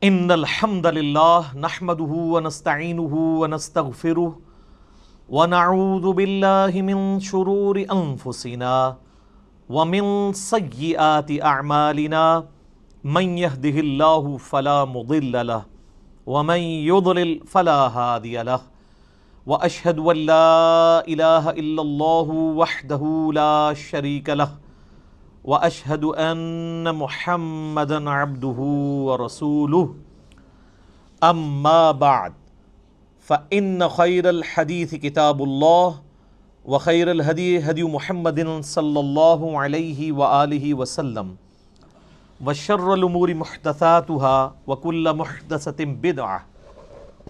ان الحمد للہ نحمده ونستعینه ونستغفره ونعوذ باللہ من شرور انفسنا ومن سیئات اعمالنا من يهده اللہ فلا مضل له ومن يضلل فلا هادی له واشهد ان لا الہ الا اللہ وحدہ لا شریک له واشهد ان محمدا عبده ورسوله اما بعد فان خیر الحدیث کتاب اللہ وخیر الہدی ہدی محمد صلی اللہ علیہ وآلہ وسلم وشر الامور محدثاتها وكل محدثۃ بدعہ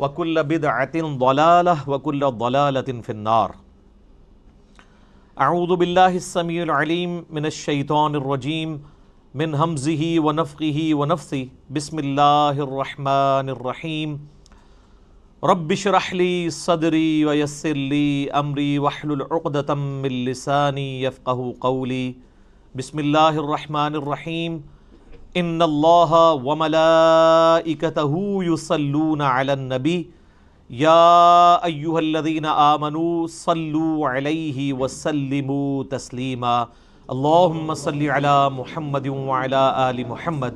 وكل بدعۃ ضلالہ وكل ضلالۃ فی النار۔ اعوذ باللہ السمیع العلیم من الشیطان الرجیم من ہمزہ ونفخہ ونفثہ بسم اللہ الرحمن الرحیم رب اشرح لی صدری ویسر لی امری واحلل عقدۃ من لسانی یفقہوا قولی۔ بسم اللہ الرحمن الرحیم ان اللہ وملائکتہ یصلون علی النبی یا ایہا الذین آمنوا صلوا علیہ وسلموا تسلیما۔ اللہم صلی علی محمد وعلی آل محمد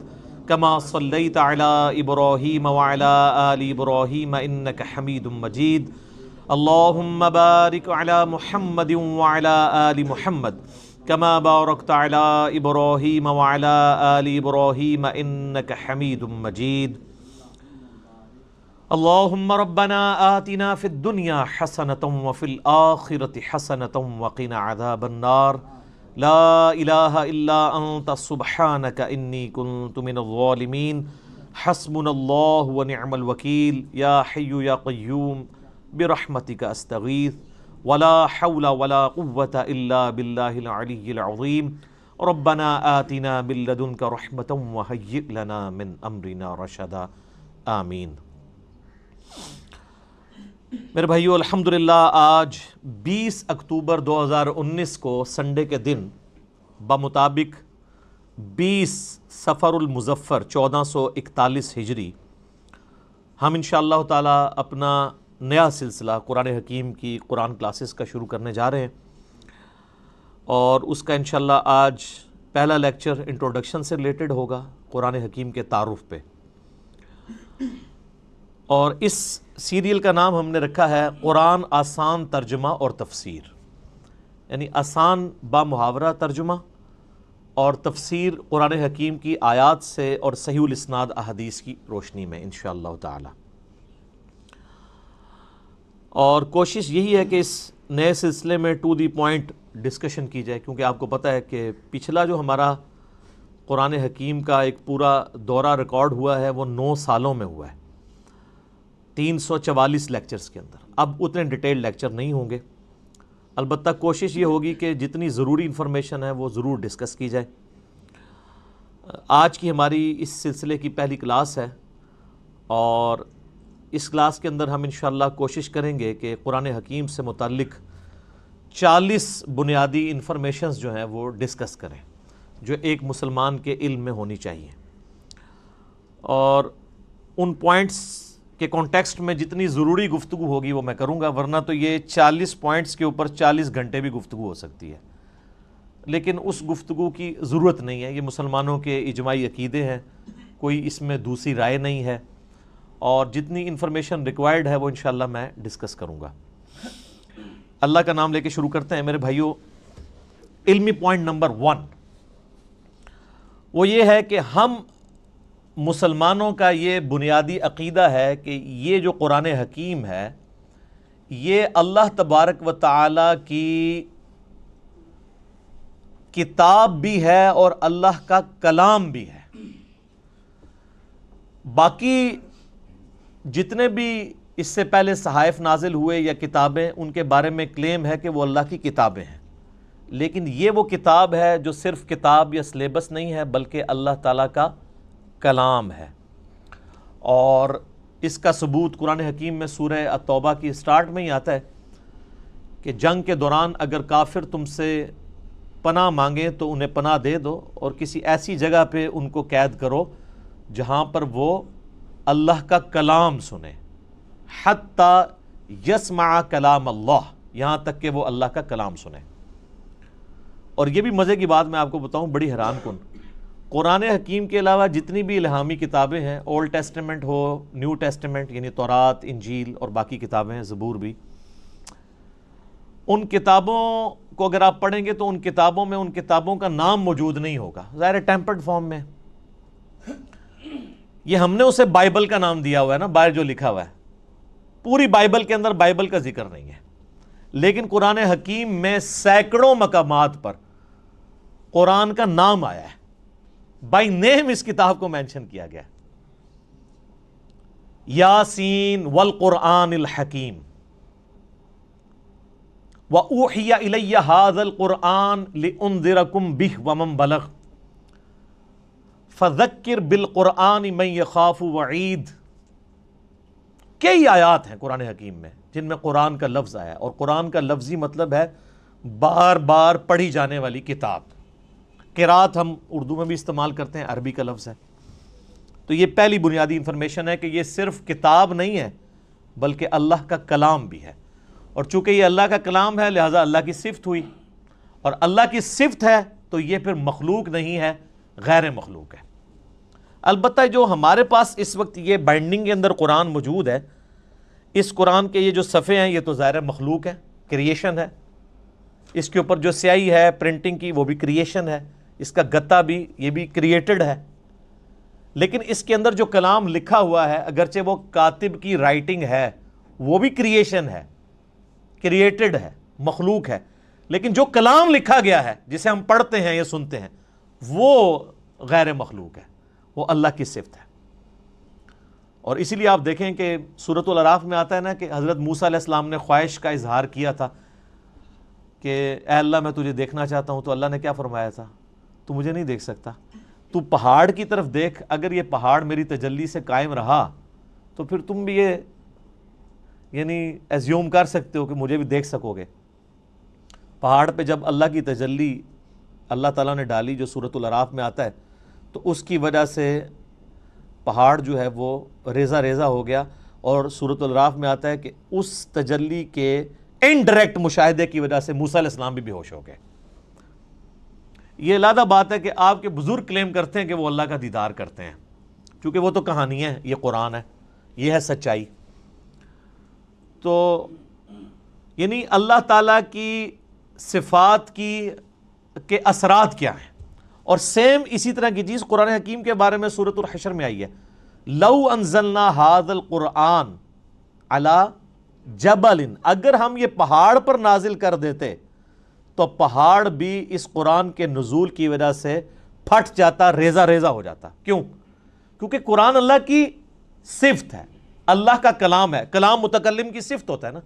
کما صلیت علی ابراہیم وعلی آل ابراہیم انک حمید مجید۔ اللہم بارک علی محمد وعلی آل محمد کما بارکت علی ابراہیم وعلی آل ابراہیم انک حمید مجید۔ اللہم ربنا آتنا فی الدنیا حسنۃ وفی الآخرۃ حسنۃ وقنا عذاب النار۔ لا الہ الا انت سبحانک انی کنت من الظالمین۔ حسبنا اللہ ونعم الوکیل۔ یا حی یا قیوم برحمتک استغیث ولا حول ولا قوة الا باللہ العلی العظیم۔ ربنا آتنا من لدنک رحمۃ وہیئ لنا من امرنا رشدا۔ آمین۔ میرے بھائیو، الحمدللہ آج 20 اکتوبر 2019 کو سنڈے کے دن بمطابق 20 صفر المظفر 1441 ہجری ہم انشاءاللہ تعالی اپنا نیا سلسلہ قرآن حکیم کی قرآن کلاسز کا شروع کرنے جا رہے ہیں، اور اس کا انشاءاللہ آج پہلا لیکچر انٹروڈکشن سے ریلیٹڈ ہوگا، قرآن حکیم کے تعارف پہ۔ اور اس سیریل کا نام ہم نے رکھا ہے قرآن آسان ترجمہ اور تفسیر، یعنی آسان با محاورہ ترجمہ اور تفسیر قرآن حکیم کی آیات سے اور صحیح الاسناد احادیث کی روشنی میں انشاءاللہ تعالی۔ اور کوشش یہی ہے کہ اس نئے سلسلے میں ٹو دی پوائنٹ ڈسکشن کی جائے، کیونکہ آپ کو پتہ ہے کہ پچھلا جو ہمارا قرآن حکیم کا ایک پورا دورہ ریکارڈ ہوا ہے وہ 9 سالوں میں ہوا ہے، 344 لیکچرز کے اندر۔ اب اتنے ڈیٹیل لیکچر نہیں ہوں گے، البتہ کوشش یہ ہوگی کہ جتنی ضروری انفارمیشن ہے وہ ضرور ڈسکس کی جائے۔ آج کی ہماری اس سلسلے کی پہلی کلاس ہے، اور اس کلاس کے اندر ہم انشاءاللہ کوشش کریں گے کہ قرآن حکیم سے متعلق 40 بنیادی انفارمیشنز جو ہیں وہ ڈسکس کریں، جو ایک مسلمان کے علم میں ہونی چاہیے، اور ان پوائنٹس کے کانٹیکسٹ میں جتنی ضروری گفتگو ہوگی وہ میں کروں گا، ورنہ تو یہ 40 پوائنٹس کے اوپر 40 گھنٹے بھی گفتگو ہو سکتی ہے، لیکن اس گفتگو کی ضرورت نہیں ہے۔ یہ مسلمانوں کے اجماعی عقیدے ہیں، کوئی اس میں دوسری رائے نہیں ہے، اور جتنی انفارمیشن ریکوائرڈ ہے وہ انشاءاللہ میں ڈسکس کروں گا۔ اللہ کا نام لے کے شروع کرتے ہیں میرے بھائیو۔ علمی پوائنٹ نمبر 1 وہ یہ ہے کہ ہم مسلمانوں کا یہ بنیادی عقیدہ ہے کہ یہ جو قرآن حکیم ہے یہ اللہ تبارک و تعالی کی کتاب بھی ہے اور اللہ کا کلام بھی ہے۔ باقی جتنے بھی اس سے پہلے صحائف نازل ہوئے یا کتابیں، ان کے بارے میں کلیم ہے کہ وہ اللہ کی کتابیں ہیں، لیکن یہ وہ کتاب ہے جو صرف کتاب یا سلیبس نہیں ہے بلکہ اللہ تعالیٰ کا کلام ہے۔ اور اس کا ثبوت قرآن حکیم میں سورہ التوبہ کی سٹارٹ میں ہی آتا ہے کہ جنگ کے دوران اگر کافر تم سے پناہ مانگیں تو انہیں پناہ دے دو، اور کسی ایسی جگہ پہ ان کو قید کرو جہاں پر وہ اللہ کا کلام سنے، حتی یسمع کلام اللہ، یہاں تک کہ وہ اللہ کا کلام سنے۔ اور یہ بھی مزے کی بات میں آپ کو بتاؤں، بڑی حیران کن، قرآن حکیم کے علاوہ جتنی بھی الہامی کتابیں ہیں، اولڈ ٹیسٹمنٹ ہو، نیو ٹیسٹمنٹ یعنی تورات، انجیل اور باقی کتابیں ہیں، زبور بھی، ان کتابوں کو اگر آپ پڑھیں گے تو ان کتابوں میں ان کتابوں کا نام موجود نہیں ہوگا، ظاہر ٹیمپرڈ فارم میں۔ یہ ہم نے اسے بائبل کا نام دیا ہوا ہے نا، باہر جو لکھا ہوا ہے، پوری بائبل کے اندر بائبل کا ذکر نہیں ہے، لیکن قرآن حکیم میں سینکڑوں مقامات پر قرآن کا نام آیا ہے، بائی نیم اس کتاب کو مینشن کیا گیا، یاسین والقرآن الحکیم، وَأُوحِيَ إِلَيَّ هَذَا الْقُرْآنُ لِأُنذِرَكُمْ بِهِ وَمَنْ بَلَغَ فَذَكِّرْ بِالْقُرْآنِ مَنْ يَخَافُ وَعِيدٍ۔ کئی آیات ہیں قرآن حکیم میں جن میں قرآن کا لفظ آیا ہے، اور قرآن کا لفظی مطلب ہے بار بار پڑھی جانے والی کتاب۔ قرات ہم اردو میں بھی استعمال کرتے ہیں، عربی کا لفظ ہے۔ تو یہ پہلی بنیادی انفارمیشن ہے کہ یہ صرف کتاب نہیں ہے بلکہ اللہ کا کلام بھی ہے، اور چونکہ یہ اللہ کا کلام ہے لہٰذا اللہ کی صفت ہوئی، اور اللہ کی صفت ہے تو یہ پھر مخلوق نہیں ہے، غیر مخلوق ہے۔ البتہ جو ہمارے پاس اس وقت یہ بائنڈنگ کے اندر قرآن موجود ہے، اس قرآن کے یہ جو صفحے ہیں یہ تو ظاہر مخلوق ہے، کریشن ہے، اس کے اوپر جو سیاہی ہے پرنٹنگ کی وہ بھی کریشن ہے، اس کا گتا بھی یہ بھی کریٹڈ ہے، لیکن اس کے اندر جو کلام لکھا ہوا ہے اگرچہ وہ کاتب کی رائٹنگ ہے وہ بھی کریشن ہے، کریٹڈ ہے، مخلوق ہے، لیکن جو کلام لکھا گیا ہے جسے ہم پڑھتے ہیں یا سنتے ہیں وہ غیر مخلوق ہے، وہ اللہ کی صفت ہے۔ اور اسی لیے آپ دیکھیں کہ سورۃ الاعراف میں آتا ہے نا کہ حضرت موسیٰ علیہ السلام نے خواہش کا اظہار کیا تھا کہ اے اللہ میں تجھے دیکھنا چاہتا ہوں، تو اللہ نے کیا فرمایا تھا؟ تو مجھے نہیں دیکھ سکتا، تو پہاڑ کی طرف دیکھ، اگر یہ پہاڑ میری تجلی سے قائم رہا تو پھر تم بھی یہ یعنی ایزیوم کر سکتے ہو کہ مجھے بھی دیکھ سکو گے۔ پہاڑ پہ جب اللہ کی تجلی اللہ تعالیٰ نے ڈالی جو سورۃ الاعراف میں آتا ہے، تو اس کی وجہ سے پہاڑ جو ہے وہ ریزہ ریزہ ہو گیا، اور سورۃ الاعراف میں آتا ہے کہ اس تجلی کے انڈائریکٹ مشاہدے کی وجہ سے موسیٰ علیہ السلام بھی ہوش ہو گئے۔ یہ علیحدہ بات ہے کہ آپ کے بزرگ کلیم کرتے ہیں کہ وہ اللہ کا دیدار کرتے ہیں، کیونکہ وہ تو کہانی ہے، یہ قرآن ہے، یہ ہے سچائی۔ تو یعنی اللہ تعالیٰ کی صفات کے اثرات کیا ہیں، اور سیم اسی طرح کی چیز قرآن حکیم کے بارے میں سورۃ الحشر میں آئی ہے، لو انزلنا ھذا القرآن علی جبل، اگر ہم یہ پہاڑ پر نازل کر دیتے تو پہاڑ بھی اس قرآن کے نزول کی وجہ سے پھٹ جاتا، ریزہ ریزہ ہو جاتا۔ کیوں؟ کیونکہ قرآن اللہ کی صفت ہے، اللہ کا کلام ہے، کلام متکلم کی صفت ہوتا ہے نا،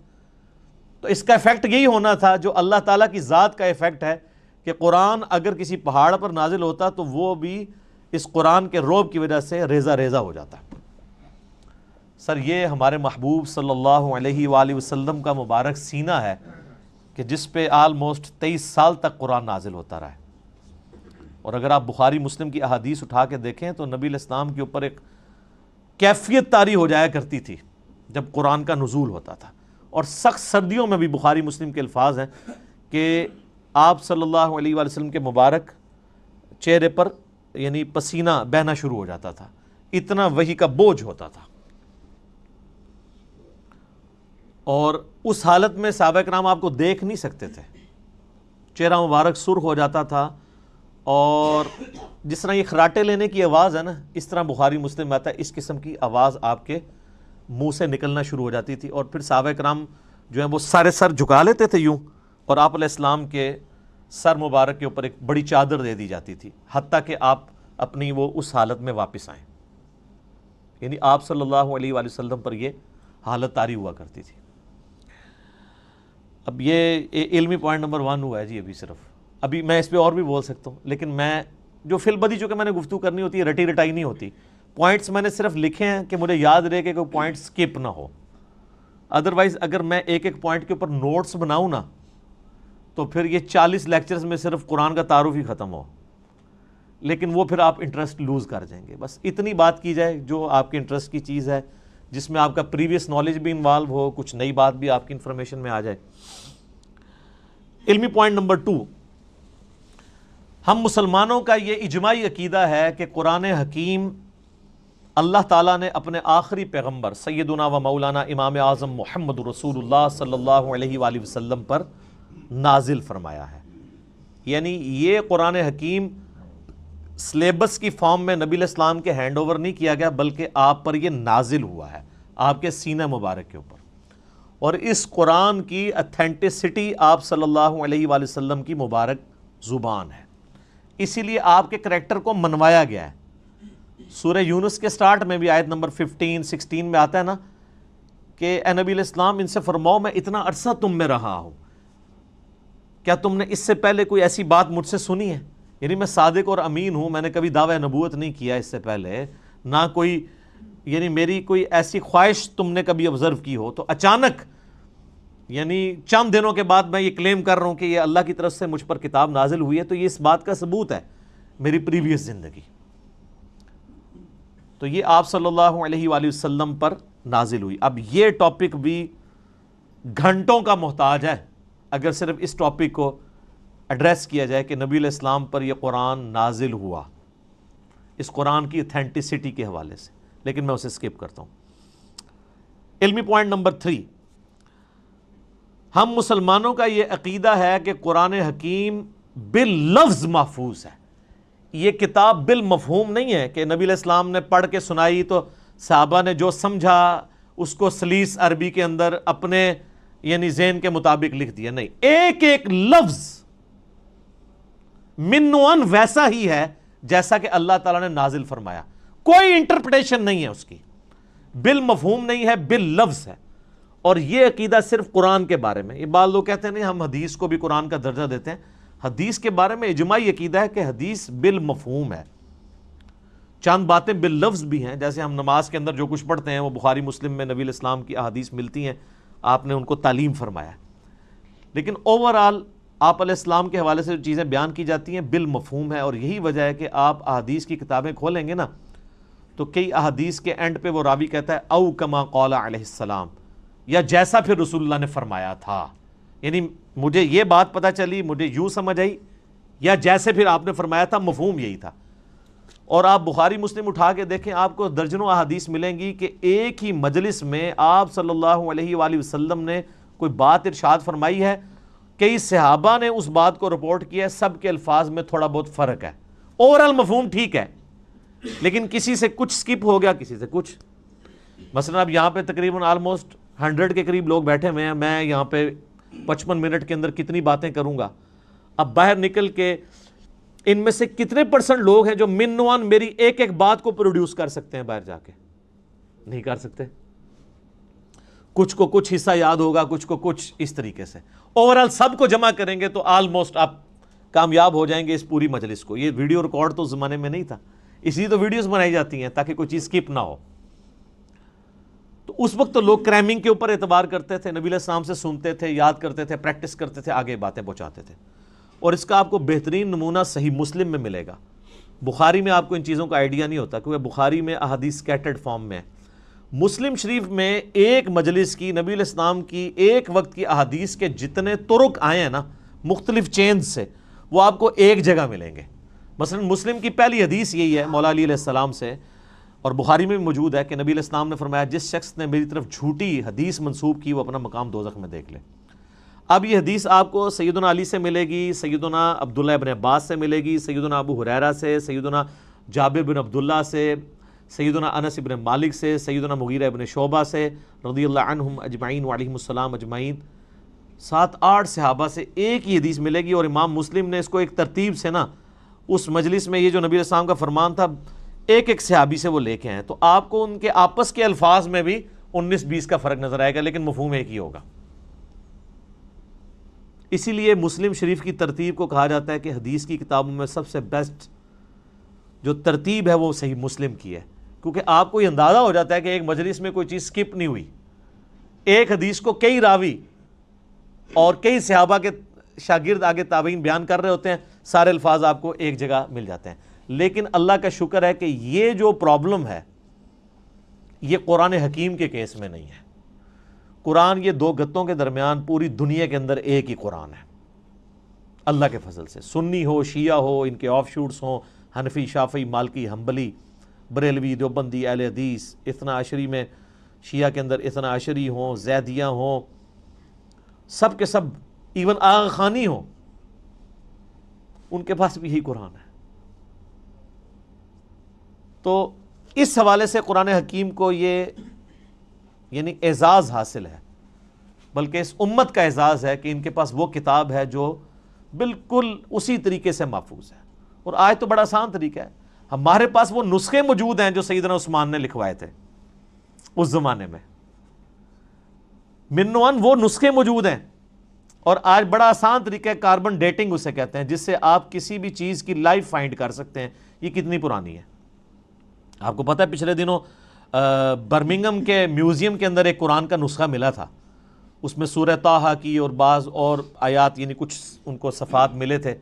تو اس کا ایفیکٹ یہی ہونا تھا جو اللہ تعالیٰ کی ذات کا ایفیکٹ ہے کہ قرآن اگر کسی پہاڑ پر نازل ہوتا تو وہ بھی اس قرآن کے رعب کی وجہ سے ریزہ ریزہ ہو جاتا۔ سر یہ ہمارے محبوب صلی اللہ علیہ وآلہ وسلم کا مبارک سینہ ہے کہ جس پہ آلموسٹ 23 سال تک قرآن نازل ہوتا رہا ہے، اور اگر آپ بخاری مسلم کی احادیث اٹھا کے دیکھیں تو نبی علیہ السلام کے اوپر ایک کیفیت طاری ہو جایا کرتی تھی جب قرآن کا نزول ہوتا تھا، اور سخت سردیوں میں بھی بخاری مسلم کے الفاظ ہیں کہ آپ صلی اللہ علیہ وآلہ وسلم کے مبارک چہرے پر یعنی پسینہ بہنا شروع ہو جاتا تھا، اتنا وحی کا بوجھ ہوتا تھا، اور اس حالت میں صحابہ کرام آپ کو دیکھ نہیں سکتے تھے، چہرہ مبارک سرخ ہو جاتا تھا، اور جس طرح یہ خراٹے لینے کی آواز ہے نا، اس طرح بخاری مسلم میں آتا ہے اس قسم کی آواز آپ کے منہ سے نکلنا شروع ہو جاتی تھی، اور پھر صحابہ کرام جو ہیں وہ سارے سر جھکا لیتے تھے یوں، اور آپ علیہ السلام کے سر مبارک کے اوپر ایک بڑی چادر دے دی جاتی تھی حتیٰ کہ آپ اپنی وہ اس حالت میں واپس آئیں، یعنی آپ صلی اللہ علیہ وآلہ وسلم پر یہ حالت طاری ہوا کرتی تھی۔ اب یہ علمی پوائنٹ نمبر 1 ہوا ہے جی، ابھی میں اس پہ اور بھی بول سکتا ہوں، لیکن میں جو فی البدی چونکہ میں نے گفتگو کرنی ہوتی ہے، رٹی رٹائی نہیں ہوتی، پوائنٹس میں نے صرف لکھے ہیں کہ مجھے یاد رہے کہ کوئی پوائنٹ سکپ نہ ہو، ادروائز اگر میں ایک ایک پوائنٹ کے اوپر نوٹس بناؤں نا تو پھر یہ 40 لیکچرز میں صرف قرآن کا تعارف ہی ختم ہو، لیکن وہ پھر آپ انٹرسٹ لوز کر جائیں گے. بس اتنی بات کی جائے جو آپ کے انٹرسٹ کی چیز ہے, جس میں آپ کا پریویس نالج بھی انوالو ہو, کچھ نئی بات بھی آپ کی انفارمیشن میں آ جائے. علمی پوائنٹ نمبر 2, ہم مسلمانوں کا یہ اجماعی عقیدہ ہے کہ قرآن حکیم اللہ تعالیٰ نے اپنے آخری پیغمبر سیدنا و مولانا امام اعظم محمد رسول اللہ صلی اللہ علیہ وآلہ وسلم پر نازل فرمایا ہے. یعنی یہ قرآن حکیم سلیبس کی فارم میں نبی علیہ السلام کے ہینڈ اوور نہیں کیا گیا, بلکہ آپ پر یہ نازل ہوا ہے, آپ کے سینہ مبارک کے اوپر. اور اس قرآن کی اتھینٹسٹی آپ صلی اللہ علیہ وآلہ وسلم کی مبارک زبان ہے, اسی لیے آپ کے کریکٹر کو منوایا گیا ہے. سورہ یونس کے سٹارٹ میں بھی آیت نمبر 15-16 میں آتا ہے نا کہ اے نبی علیہ السلام ان سے فرماؤ میں اتنا عرصہ تم میں رہا ہوں, کیا تم نے اس سے پہلے کوئی ایسی بات مجھ سے سنی ہے؟ یعنی میں صادق اور امین ہوں, میں نے کبھی دعویٰ نبوت نہیں کیا اس سے پہلے, نہ کوئی یعنی میری کوئی ایسی خواہش تم نے کبھی آبزرو کی ہو, تو اچانک یعنی چند دنوں کے بعد میں یہ کلیم کر رہا ہوں کہ یہ اللہ کی طرف سے مجھ پر کتاب نازل ہوئی ہے, تو یہ اس بات کا ثبوت ہے میری پریویس زندگی. تو یہ آپ صلی اللہ علیہ وآلہ وسلم پر نازل ہوئی. اب یہ ٹاپک بھی گھنٹوں کا محتاج ہے اگر صرف اس ٹاپک کو ایڈریس کیا جائے کہ نبی علیہ السلام پر یہ قرآن نازل ہوا, اس قرآن کی اتھینٹسٹی کے حوالے سے, لیکن میں اسے سکپ کرتا ہوں. علمی پوائنٹ نمبر 3, ہم مسلمانوں کا یہ عقیدہ ہے کہ قرآن حکیم باللفظ محفوظ ہے. یہ کتاب بالمفہوم نہیں ہے کہ نبی علیہ السلام نے پڑھ کے سنائی تو صحابہ نے جو سمجھا اس کو سلیس عربی کے اندر اپنے یعنی ذہن کے مطابق لکھ دیا. نہیں, ایک ایک لفظ من و ان ویسا ہی ہے جیسا کہ اللہ تعالیٰ نے نازل فرمایا, کوئی انٹرپریٹیشن نہیں ہے اس کی, بالمفہوم نہیں ہے, باللفظ ہے. اور یہ عقیدہ صرف قرآن کے بارے میں. یہ بعض لوگ کہتے ہیں نہیں ہم حدیث کو بھی قرآن کا درجہ دیتے ہیں. حدیث کے بارے میں اجماعی عقیدہ ہے کہ حدیث بالمفہوم ہے, چند باتیں باللفظ بھی ہیں, جیسے ہم نماز کے اندر جو کچھ پڑھتے ہیں وہ بخاری مسلم میں نبی علیہ السلام کی احادیث ملتی ہیں, آپ نے ان کو تعلیم فرمایا. لیکن اوورآل آپ علیہ السلام کے حوالے سے جو چیزیں بیان کی جاتی ہیں بالمفہوم ہے. اور یہی وجہ ہے کہ آپ احادیث کی کتابیں کھولیں گے نا تو کئی احادیث کے اینڈ پہ وہ راوی کہتا ہے او کما قال علیہ السلام, یا جیسا پھر رسول اللہ نے فرمایا تھا. یعنی مجھے یہ بات پتہ چلی, مجھے یوں سمجھ آئی, یا جیسے پھر آپ نے فرمایا تھا, مفہوم یہی تھا. اور آپ بخاری مسلم اٹھا کے دیکھیں, آپ کو درجنوں احادیث ملیں گی کہ ایک ہی مجلس میں آپ صلی اللہ علیہ وآلہ وسلم نے کوئی بات ارشاد فرمائی ہے, کئی صحابہ نے اس بات کو رپورٹ کیا ہے, سب کے الفاظ میں تھوڑا بہت فرق ہے, اوورال مفہوم ٹھیک ہے, لیکن کسی سے کچھ سکپ ہو گیا, کسی سے کچھ. مثلا اب یہاں پہ تقریباً آلموسٹ 100 کے قریب لوگ بیٹھے ہوئے ہیں, میں یہاں پہ 55 منٹ کے اندر کتنی باتیں کروں گا. اب باہر نکل کے ان میں سے کتنے % لوگ ہیں جو منوان میری ایک ایک بات کو پروڈیوس کر سکتے ہیں؟ باہر جا کے نہیں کر سکتے. کچھ کو کچھ حصہ یاد ہوگا, کچھ کو کچھ, اس طریقے سے. اوورال سب کو جمع کریں گے تو آلموسٹ آپ کامیاب ہو جائیں گے اس پوری مجلس کو. یہ ویڈیو ریکارڈ تو اس زمانے میں نہیں تھا, اس لیے تو ویڈیوز بنائی جاتی ہیں تاکہ کوئی چیز سکپ نہ ہو. تو اس وقت تو لوگ کرائمنگ کے اوپر اعتبار کرتے تھے, نبی علیہ السلام سے سنتے تھے, یاد کرتے تھے, پریکٹس کرتے تھے, آگے باتیں پہنچاتے تھے. اور اس کا آپ کو بہترین نمونہ صحیح مسلم میں ملے گا. بخاری میں آپ کو ان چیزوں کا آئیڈیا نہیں ہوتا کیونکہ بخاری میں احادیث سکیٹرڈ فارم میں ہے. مسلم شریف میں ایک مجلس کی نبی علیہ السلام کی ایک وقت کی احادیث کے جتنے طرق آئے ہیں نا مختلف چینز سے, وہ آپ کو ایک جگہ ملیں گے. مثلا مسلم کی پہلی حدیث یہی ہے مولا علی علیہ السلام سے, اور بخاری میں بھی موجود ہے کہ نبی علیہ السلام نے فرمایا جس شخص نے میری طرف جھوٹی حدیث منسوب کی وہ اپنا مقام دوزخ میں دیکھ لے. اب یہ حدیث آپ کو سیدنا علی سے ملے گی, سیدنا عبداللہ ابن عباس سے ملے گی, سیدنا ابو ہریرہ سے, سیدنا جابر بن عبداللہ سے, سیدنا انس ابن مالک سے, سیدنا مغیرہ ابن شعبہ سے رضی اللہ عنہم اجمعین وعلیہم السلام اجمعین, 7-8 صحابہ سے ایک ہی حدیث ملے گی. اور امام مسلم نے اس کو ایک ترتیب سے نا اس مجلس میں یہ جو نبی علیہ السلام کا فرمان تھا ایک ایک صحابی سے وہ لے کے ہیں, تو آپ کو ان کے آپس کے الفاظ میں بھی 19-20 کا فرق نظر آئے گا, لیکن مفہوم ایک ہی ہوگا. اسی لیے مسلم شریف کی ترتیب کو کہا جاتا ہے کہ حدیث کی کتابوں میں سب سے بیسٹ جو ترتیب ہے وہ صحیح مسلم کی ہے, کیونکہ آپ کو یہ اندازہ ہو جاتا ہے کہ ایک مجلس میں کوئی چیز سکپ نہیں ہوئی. ایک حدیث کو کئی راوی اور کئی صحابہ کے شاگرد آگے تابعین بیان کر رہے ہوتے ہیں, سارے الفاظ آپ کو ایک جگہ مل جاتے ہیں. لیکن اللہ کا شکر ہے کہ یہ جو پرابلم ہے یہ قرآن حکیم کے کیس میں نہیں ہے. قرآن یہ دو گتوں کے درمیان پوری دنیا کے اندر ایک ہی قرآن ہے اللہ کے فضل سے. سنی ہو، شیعہ ہو، ان کے آف شوٹس ہوں، حنفی، شافعی، مالکی، حنبلی، بریلوی، دیوبندی، اہل حدیث، اثنا عشری میں شیعہ کے اندر اثنا عشری ہوں، زیدیہ ہوں، سب کے سب، ایون آغا خانی ہوں، ان کے پاس بھی یہی قرآن ہے. تو اس حوالے سے قرآن حکیم کو یہ یعنی اعزاز حاصل ہے، بلکہ اس امت کا اعزاز ہے کہ ان کے پاس وہ کتاب ہے جو بالکل اسی طریقے سے محفوظ ہے. اور آج تو بڑا آسان طریقہ ہے، ہمارے پاس وہ نسخے موجود ہیں جو سیدنا عثمان نے لکھوائے تھے اس زمانے میں، من وہ نسخے موجود ہیں. اور آج بڑا آسان طریقہ ہے، کاربن ڈیٹنگ اسے کہتے ہیں، جس سے آپ کسی بھی چیز کی لائف فائنڈ کر سکتے ہیں یہ کتنی پرانی ہے. آپ کو پتہ ہے پچھلے دنوں برمنگم کے میوزیم کے اندر ایک قرآن کا نسخہ ملا تھا، اس میں سورہ طٰہٰ کی اور بعض اور آیات یعنی کچھ ان کو صفحات ملے تھے،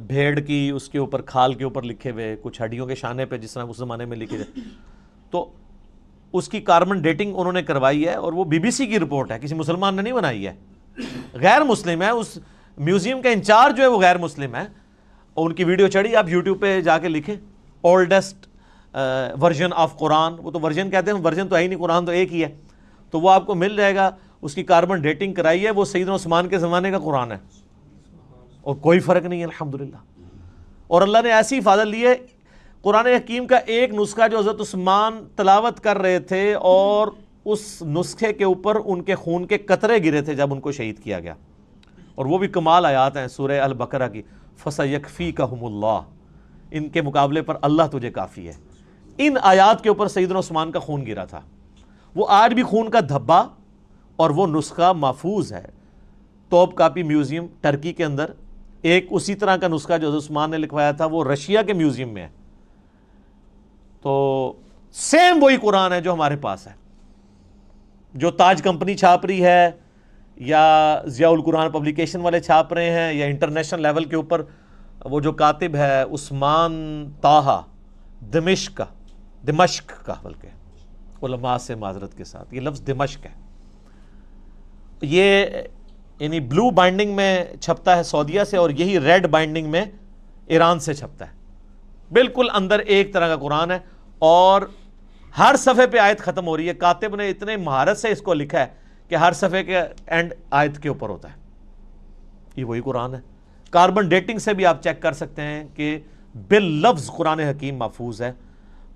بھیڑ کی اس کے اوپر کھال کے اوپر لکھے ہوئے، کچھ ہڈیوں کے شانے پہ جس طرح اس زمانے میں لکھے جائے. تو اس کی کاربن ڈیٹنگ انہوں نے کروائی ہے، اور وہ بی بی سی کی رپورٹ ہے، کسی مسلمان نے نہیں بنائی ہے، غیر مسلم ہے. اس میوزیم کا انچارج جو ہے وہ غیر مسلم ہے، اور ان کی ویڈیو چڑھی، آپ یوٹیوب پہ جا کے لکھیں اولڈسٹ ورژن آف قرآن. وہ تو ورژن کہتے ہیں، ورژن تو ہے ہی نہیں، قرآن تو ایک ہی ہے. تو وہ آپ کو مل جائے گا، اس کی کاربن ڈیٹنگ کرائی ہے، وہ سیدنا عثمان کے زمانے کا قرآن ہے، اور کوئی فرق نہیں ہے الحمدللہ. اور اللہ نے ایسی حفاظت لی ہے. قرآن حکیم کا ایک نسخہ جو حضرت عثمان تلاوت کر رہے تھے، اور اس نسخے کے اوپر ان کے خون کے قطرے گرے تھے جب ان کو شہید کیا گیا. اور وہ بھی کمال آیات ہیں سورہ البقرہ کی، فَسَيَكْفِيكَهُمُ اللَّهُ، ان کے مقابلے پر اللہ تجھے کافی ہے. ان آیات کے اوپر سیدنا عثمان کا خون گرا تھا. وہ آج بھی خون کا دھبا اور وہ نسخہ محفوظ ہے توپ کاپی میوزیم ٹرکی کے اندر. ایک اسی طرح کا نسخہ جو حضرت عثمان نے لکھوایا تھا وہ رشیا کے میوزیم میں ہے. تو سیم وہی قرآن ہے جو ہمارے پاس ہے، جو تاج کمپنی چھاپ رہی ہے، یا ضیاء القرآن پبلیکیشن والے چھاپ رہے ہیں، یا انٹرنیشنل لیول کے اوپر وہ جو کاتب ہے عثمان طٰہٰ دمشق کا، بلکہ علماء سے معذرت کے ساتھ یہ لفظ دمشق ہے، یہ یعنی بلو بائنڈنگ میں چھپتا ہے سعودیہ سے، اور یہی ریڈ بائنڈنگ میں ایران سے چھپتا ہے. بالکل اندر ایک طرح کا قرآن ہے، اور ہر صفحے پہ آیت ختم ہو رہی ہے. کاتب نے اتنے مہارت سے اس کو لکھا ہے کہ ہر صفحے کے اینڈ آیت کے اوپر ہوتا ہے. یہ وہی قرآن ہے. کاربن ڈیٹنگ سے بھی آپ چیک کر سکتے ہیں کہ باللفظ قرآن حکیم محفوظ ہے.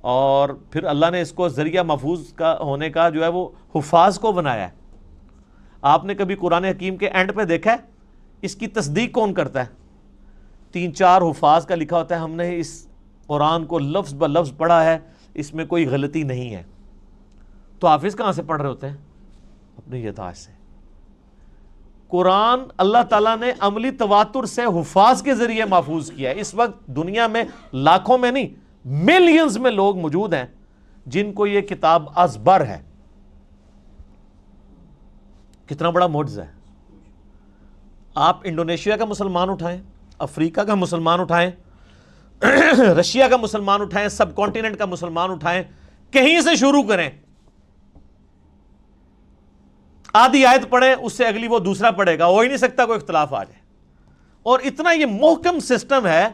اور پھر اللہ نے اس کو ذریعہ محفوظ کا ہونے کا جو ہے وہ حفاظ کو بنایا ہے. آپ نے کبھی قرآن حکیم کے اینڈ پہ دیکھا ہے اس کی تصدیق کون کرتا ہے؟ 3-4 حفاظ کا لکھا ہوتا ہے ہم نے اس قرآن کو لفظ بہ لفظ پڑھا ہے، اس میں کوئی غلطی نہیں ہے. تو حافظ کہاں سے پڑھ رہے ہوتے ہیں؟ اپنی یادداشت سے. قرآن اللہ تعالیٰ نے عملی تواتر سے حفاظ کے ذریعے محفوظ کیا ہے. اس وقت دنیا میں لاکھوں میں نہیں ملینز میں لوگ موجود ہیں جن کو یہ کتاب ازبر ہے. کتنا بڑا معجزہ ہے. آپ انڈونیشیا کا مسلمان اٹھائیں، افریقہ کا مسلمان اٹھائیں، رشیا کا مسلمان اٹھائیں، سب کانٹیننٹ کا مسلمان اٹھائیں، کہیں سے شروع کریں، آدھی آیت پڑھیں، اس سے اگلی وہ دوسرا پڑھے گا، ہو ہی نہیں سکتا کوئی اختلاف آ جائے. اور اتنا یہ محکم سسٹم ہے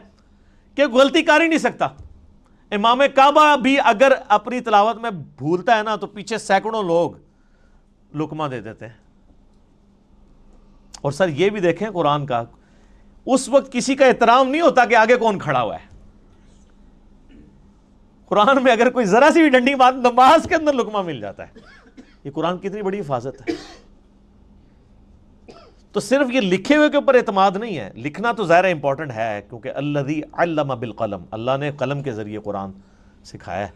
کہ غلطی کر ہی نہیں سکتا. امام کعبہ بھی اگر اپنی تلاوت میں بھولتا ہے نا تو پیچھے سینکڑوں لوگ لقمہ دے دیتے ہیں. اور سر یہ بھی دیکھیں قرآن کا، اس وقت کسی کا احترام نہیں ہوتا کہ آگے کون کھڑا ہوا ہے. قرآن میں اگر کوئی ذرا سی بھی ڈنڈی بات نماز کے اندر لقمہ مل جاتا ہے. یہ قرآن کی اتنی بڑی حفاظت ہے. تو صرف یہ لکھے ہوئے کے اوپر اعتماد نہیں ہے، لکھنا تو ظاہر امپورٹنٹ ہے کیونکہ الذی علم بالقلم، اللہ نے قلم کے ذریعے قرآن سکھایا ہے،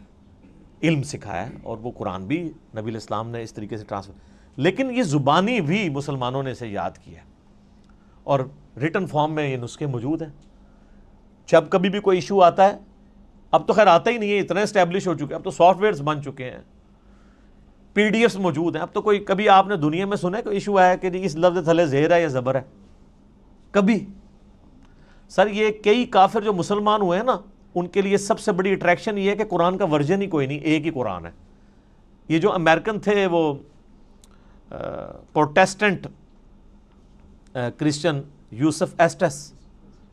علم سکھایا ہے، اور وہ قرآن بھی نبی الاسلام نے اس طریقے سے ٹرانسفر. لیکن یہ زبانی بھی مسلمانوں نے اسے یاد کیا ہے، اور ریٹن فارم میں یہ نسخے موجود ہیں. جب کبھی بھی کوئی ایشو آتا ہے، اب تو خیر آتا ہی نہیں ہے، اتنے اسٹیبلش ہو چکے ہیں، اب تو سافٹ ویئرز بن چکے ہیں، پی ڈی ایفs موجود ہیں. اب تو کوئی کبھی آپ نے دنیا میں سنا ہے کوئی ایشو آیا کہ جی اس لفظ تھلے زیر ہے یا زبر ہے؟ کبھی سر یہ کئی کافر جو مسلمان ہوئے ہیں نا، ان کے لیے سب سے بڑی اٹریکشن یہ ہے کہ قرآن کا ورژن ہی کوئی نہیں، ایک ہی قرآن ہے۔ یہ جو امریکن تھے وہ پروٹیسٹنٹ کرسچن یوسف ایسٹس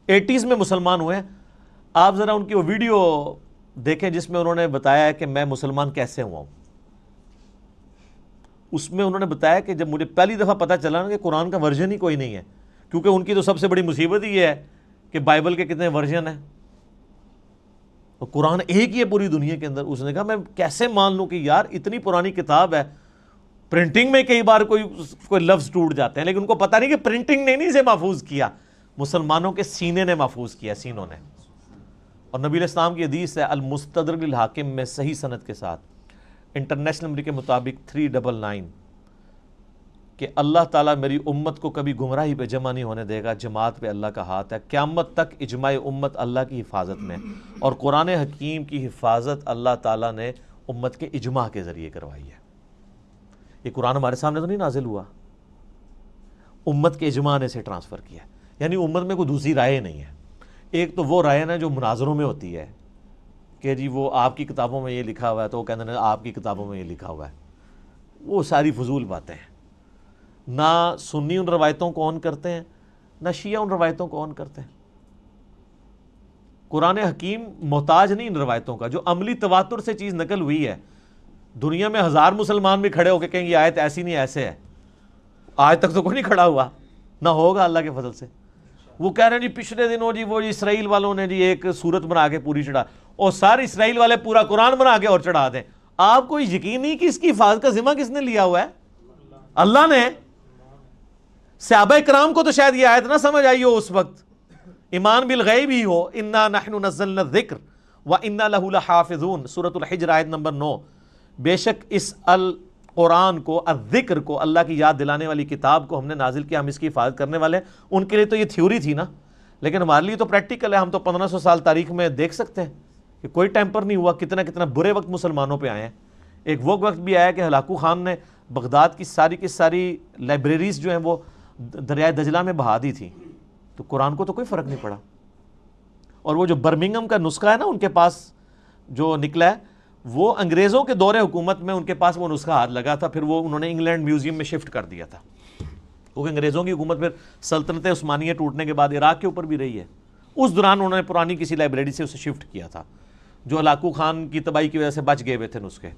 80s میں مسلمان ہوئے ہیں۔ آپ ذرا ان کی وہ ویڈیو دیکھیں جس میں انہوں نے بتایا ہے کہ میں مسلمان کیسے ہوا ہوں۔ اس میں انہوں نے بتایا کہ جب مجھے پہلی دفعہ پتہ چلا نا کہ قرآن کا ورژن ہی کوئی نہیں ہے، کیونکہ ان کی تو سب سے بڑی مصیبت ہی یہ ہے کہ بائبل کے کتنے ورژن ہیں، اور قرآن ایک ہی ہے پوری دنیا کے اندر۔ اس نے کہا میں کیسے مان لوں کہ یار اتنی پرانی کتاب ہے، پرنٹنگ میں کئی بار کوئی لفظ ٹوٹ جاتے ہیں، لیکن ان کو پتہ نہیں کہ پرنٹنگ نے نہیں اسے محفوظ کیا، مسلمانوں کے سینے نے محفوظ کیا، سینوں نے۔ اور نبی علیہ السلام کی حدیث ہے المستدرک للحاکم میں صحیح سند کے ساتھ، انٹرنیشنل نمبر کے مطابق 399، کہ اللہ تعالیٰ میری امت کو کبھی گمراہی پہ جمع نہیں ہونے دے گا، جماعت پہ اللہ کا ہاتھ ہے، قیامت تک اجماع امت اللہ کی حفاظت میں، اور قرآن حکیم کی حفاظت اللہ تعالیٰ نے امت کے اجماع کے ذریعے کروائی ہے۔ یہ قرآن ہمارے سامنے تو نہیں نازل ہوا، امت کے اجماع نے اسے ٹرانسفر کیا، یعنی امت میں کوئی دوسری رائے نہیں ہے۔ ایک تو وہ رائے نا جو مناظروں میں ہوتی ہے کہ جی وہ آپ کی کتابوں میں یہ لکھا ہوا ہے تو وہ کہتے ہیں آپ کی کتابوں میں یہ لکھا ہوا ہے، وہ ساری فضول باتیں ہیں۔ نہ سنی ان روایتوں کو آن کرتے ہیں، نہ شیعہ ان روایتوں کو آن کرتے ہیں۔ قرآن حکیم محتاج نہیں ان روایتوں کا، جو عملی تواتر سے چیز نقل ہوئی ہے۔ دنیا میں 1000 مسلمان بھی کھڑے ہو کے کہیں یہ آیت ایسی نہیں ایسے ہے، آج تک تو کوئی نہیں کھڑا ہوا، نہ ہوگا اللہ کے فضل سے۔ وہ کہہ رہے ہیں جی پچھلے دنوں جی وہ اسرائیل والوں نے جی ایک صورت بنا کے پوری چڑھا، اور سارے اسرائیل والے پورا قرآن بنا کے اور چڑھا دیں۔ آپ کو یقین نہیں کہ اس کی حفاظت کا ذمہ کس نے لیا ہوا ہے؟ اللہ نے۔ صحابہ کرام کو تو شاید یہ آیت نہ سمجھ آئی ہو اس وقت، ایمان بالغیب ہی ہو، انا نحن نزلنا الذکر وانا لہ لحافظون، سورۃ الحجر آیت نمبر 9۔ بے شک اس القرآن کو، الذکر کو، اللہ کی یاد دلانے والی کتاب کو ہم نے نازل کیا، ہم اس کی حفاظت کرنے والے ہیں۔ ان کے لیے تو یہ تھیوری تھی نا، لیکن ہمارے لیے تو پریکٹیکل ہے۔ ہم تو 1500 سال تاریخ میں دیکھ سکتے ہیں کہ کوئی ٹیمپر نہیں ہوا، کتنا برے وقت مسلمانوں پہ آئے ہیں۔ ایک وہ وقت بھی آیا کہ ہلاکو خان نے بغداد کی ساری لائبریریز جو ہیں وہ دریائے دجلہ میں بہا دی تھی، تو قرآن کو تو کوئی فرق نہیں پڑا۔ اور وہ جو برمنگم کا نسخہ ہے نا ان کے پاس جو نکلا ہے، وہ انگریزوں کے دور حکومت میں ان کے پاس وہ نسخہ ہاتھ لگا تھا، پھر وہ انہوں نے انگلینڈ میوزیم میں شفٹ کر دیا تھا، کیونکہ انگریزوں کی حکومت پھر سلطنت عثمانیہ ٹوٹنے کے بعد عراق کے اوپر بھی رہی ہے۔ اس دوران انہوں نے پرانی کسی لائبریری سے اسے شفٹ کیا تھا، جو ہلاکو خان کی تباہی کی وجہ سے بچ گئے ہوئے تھے نسخے۔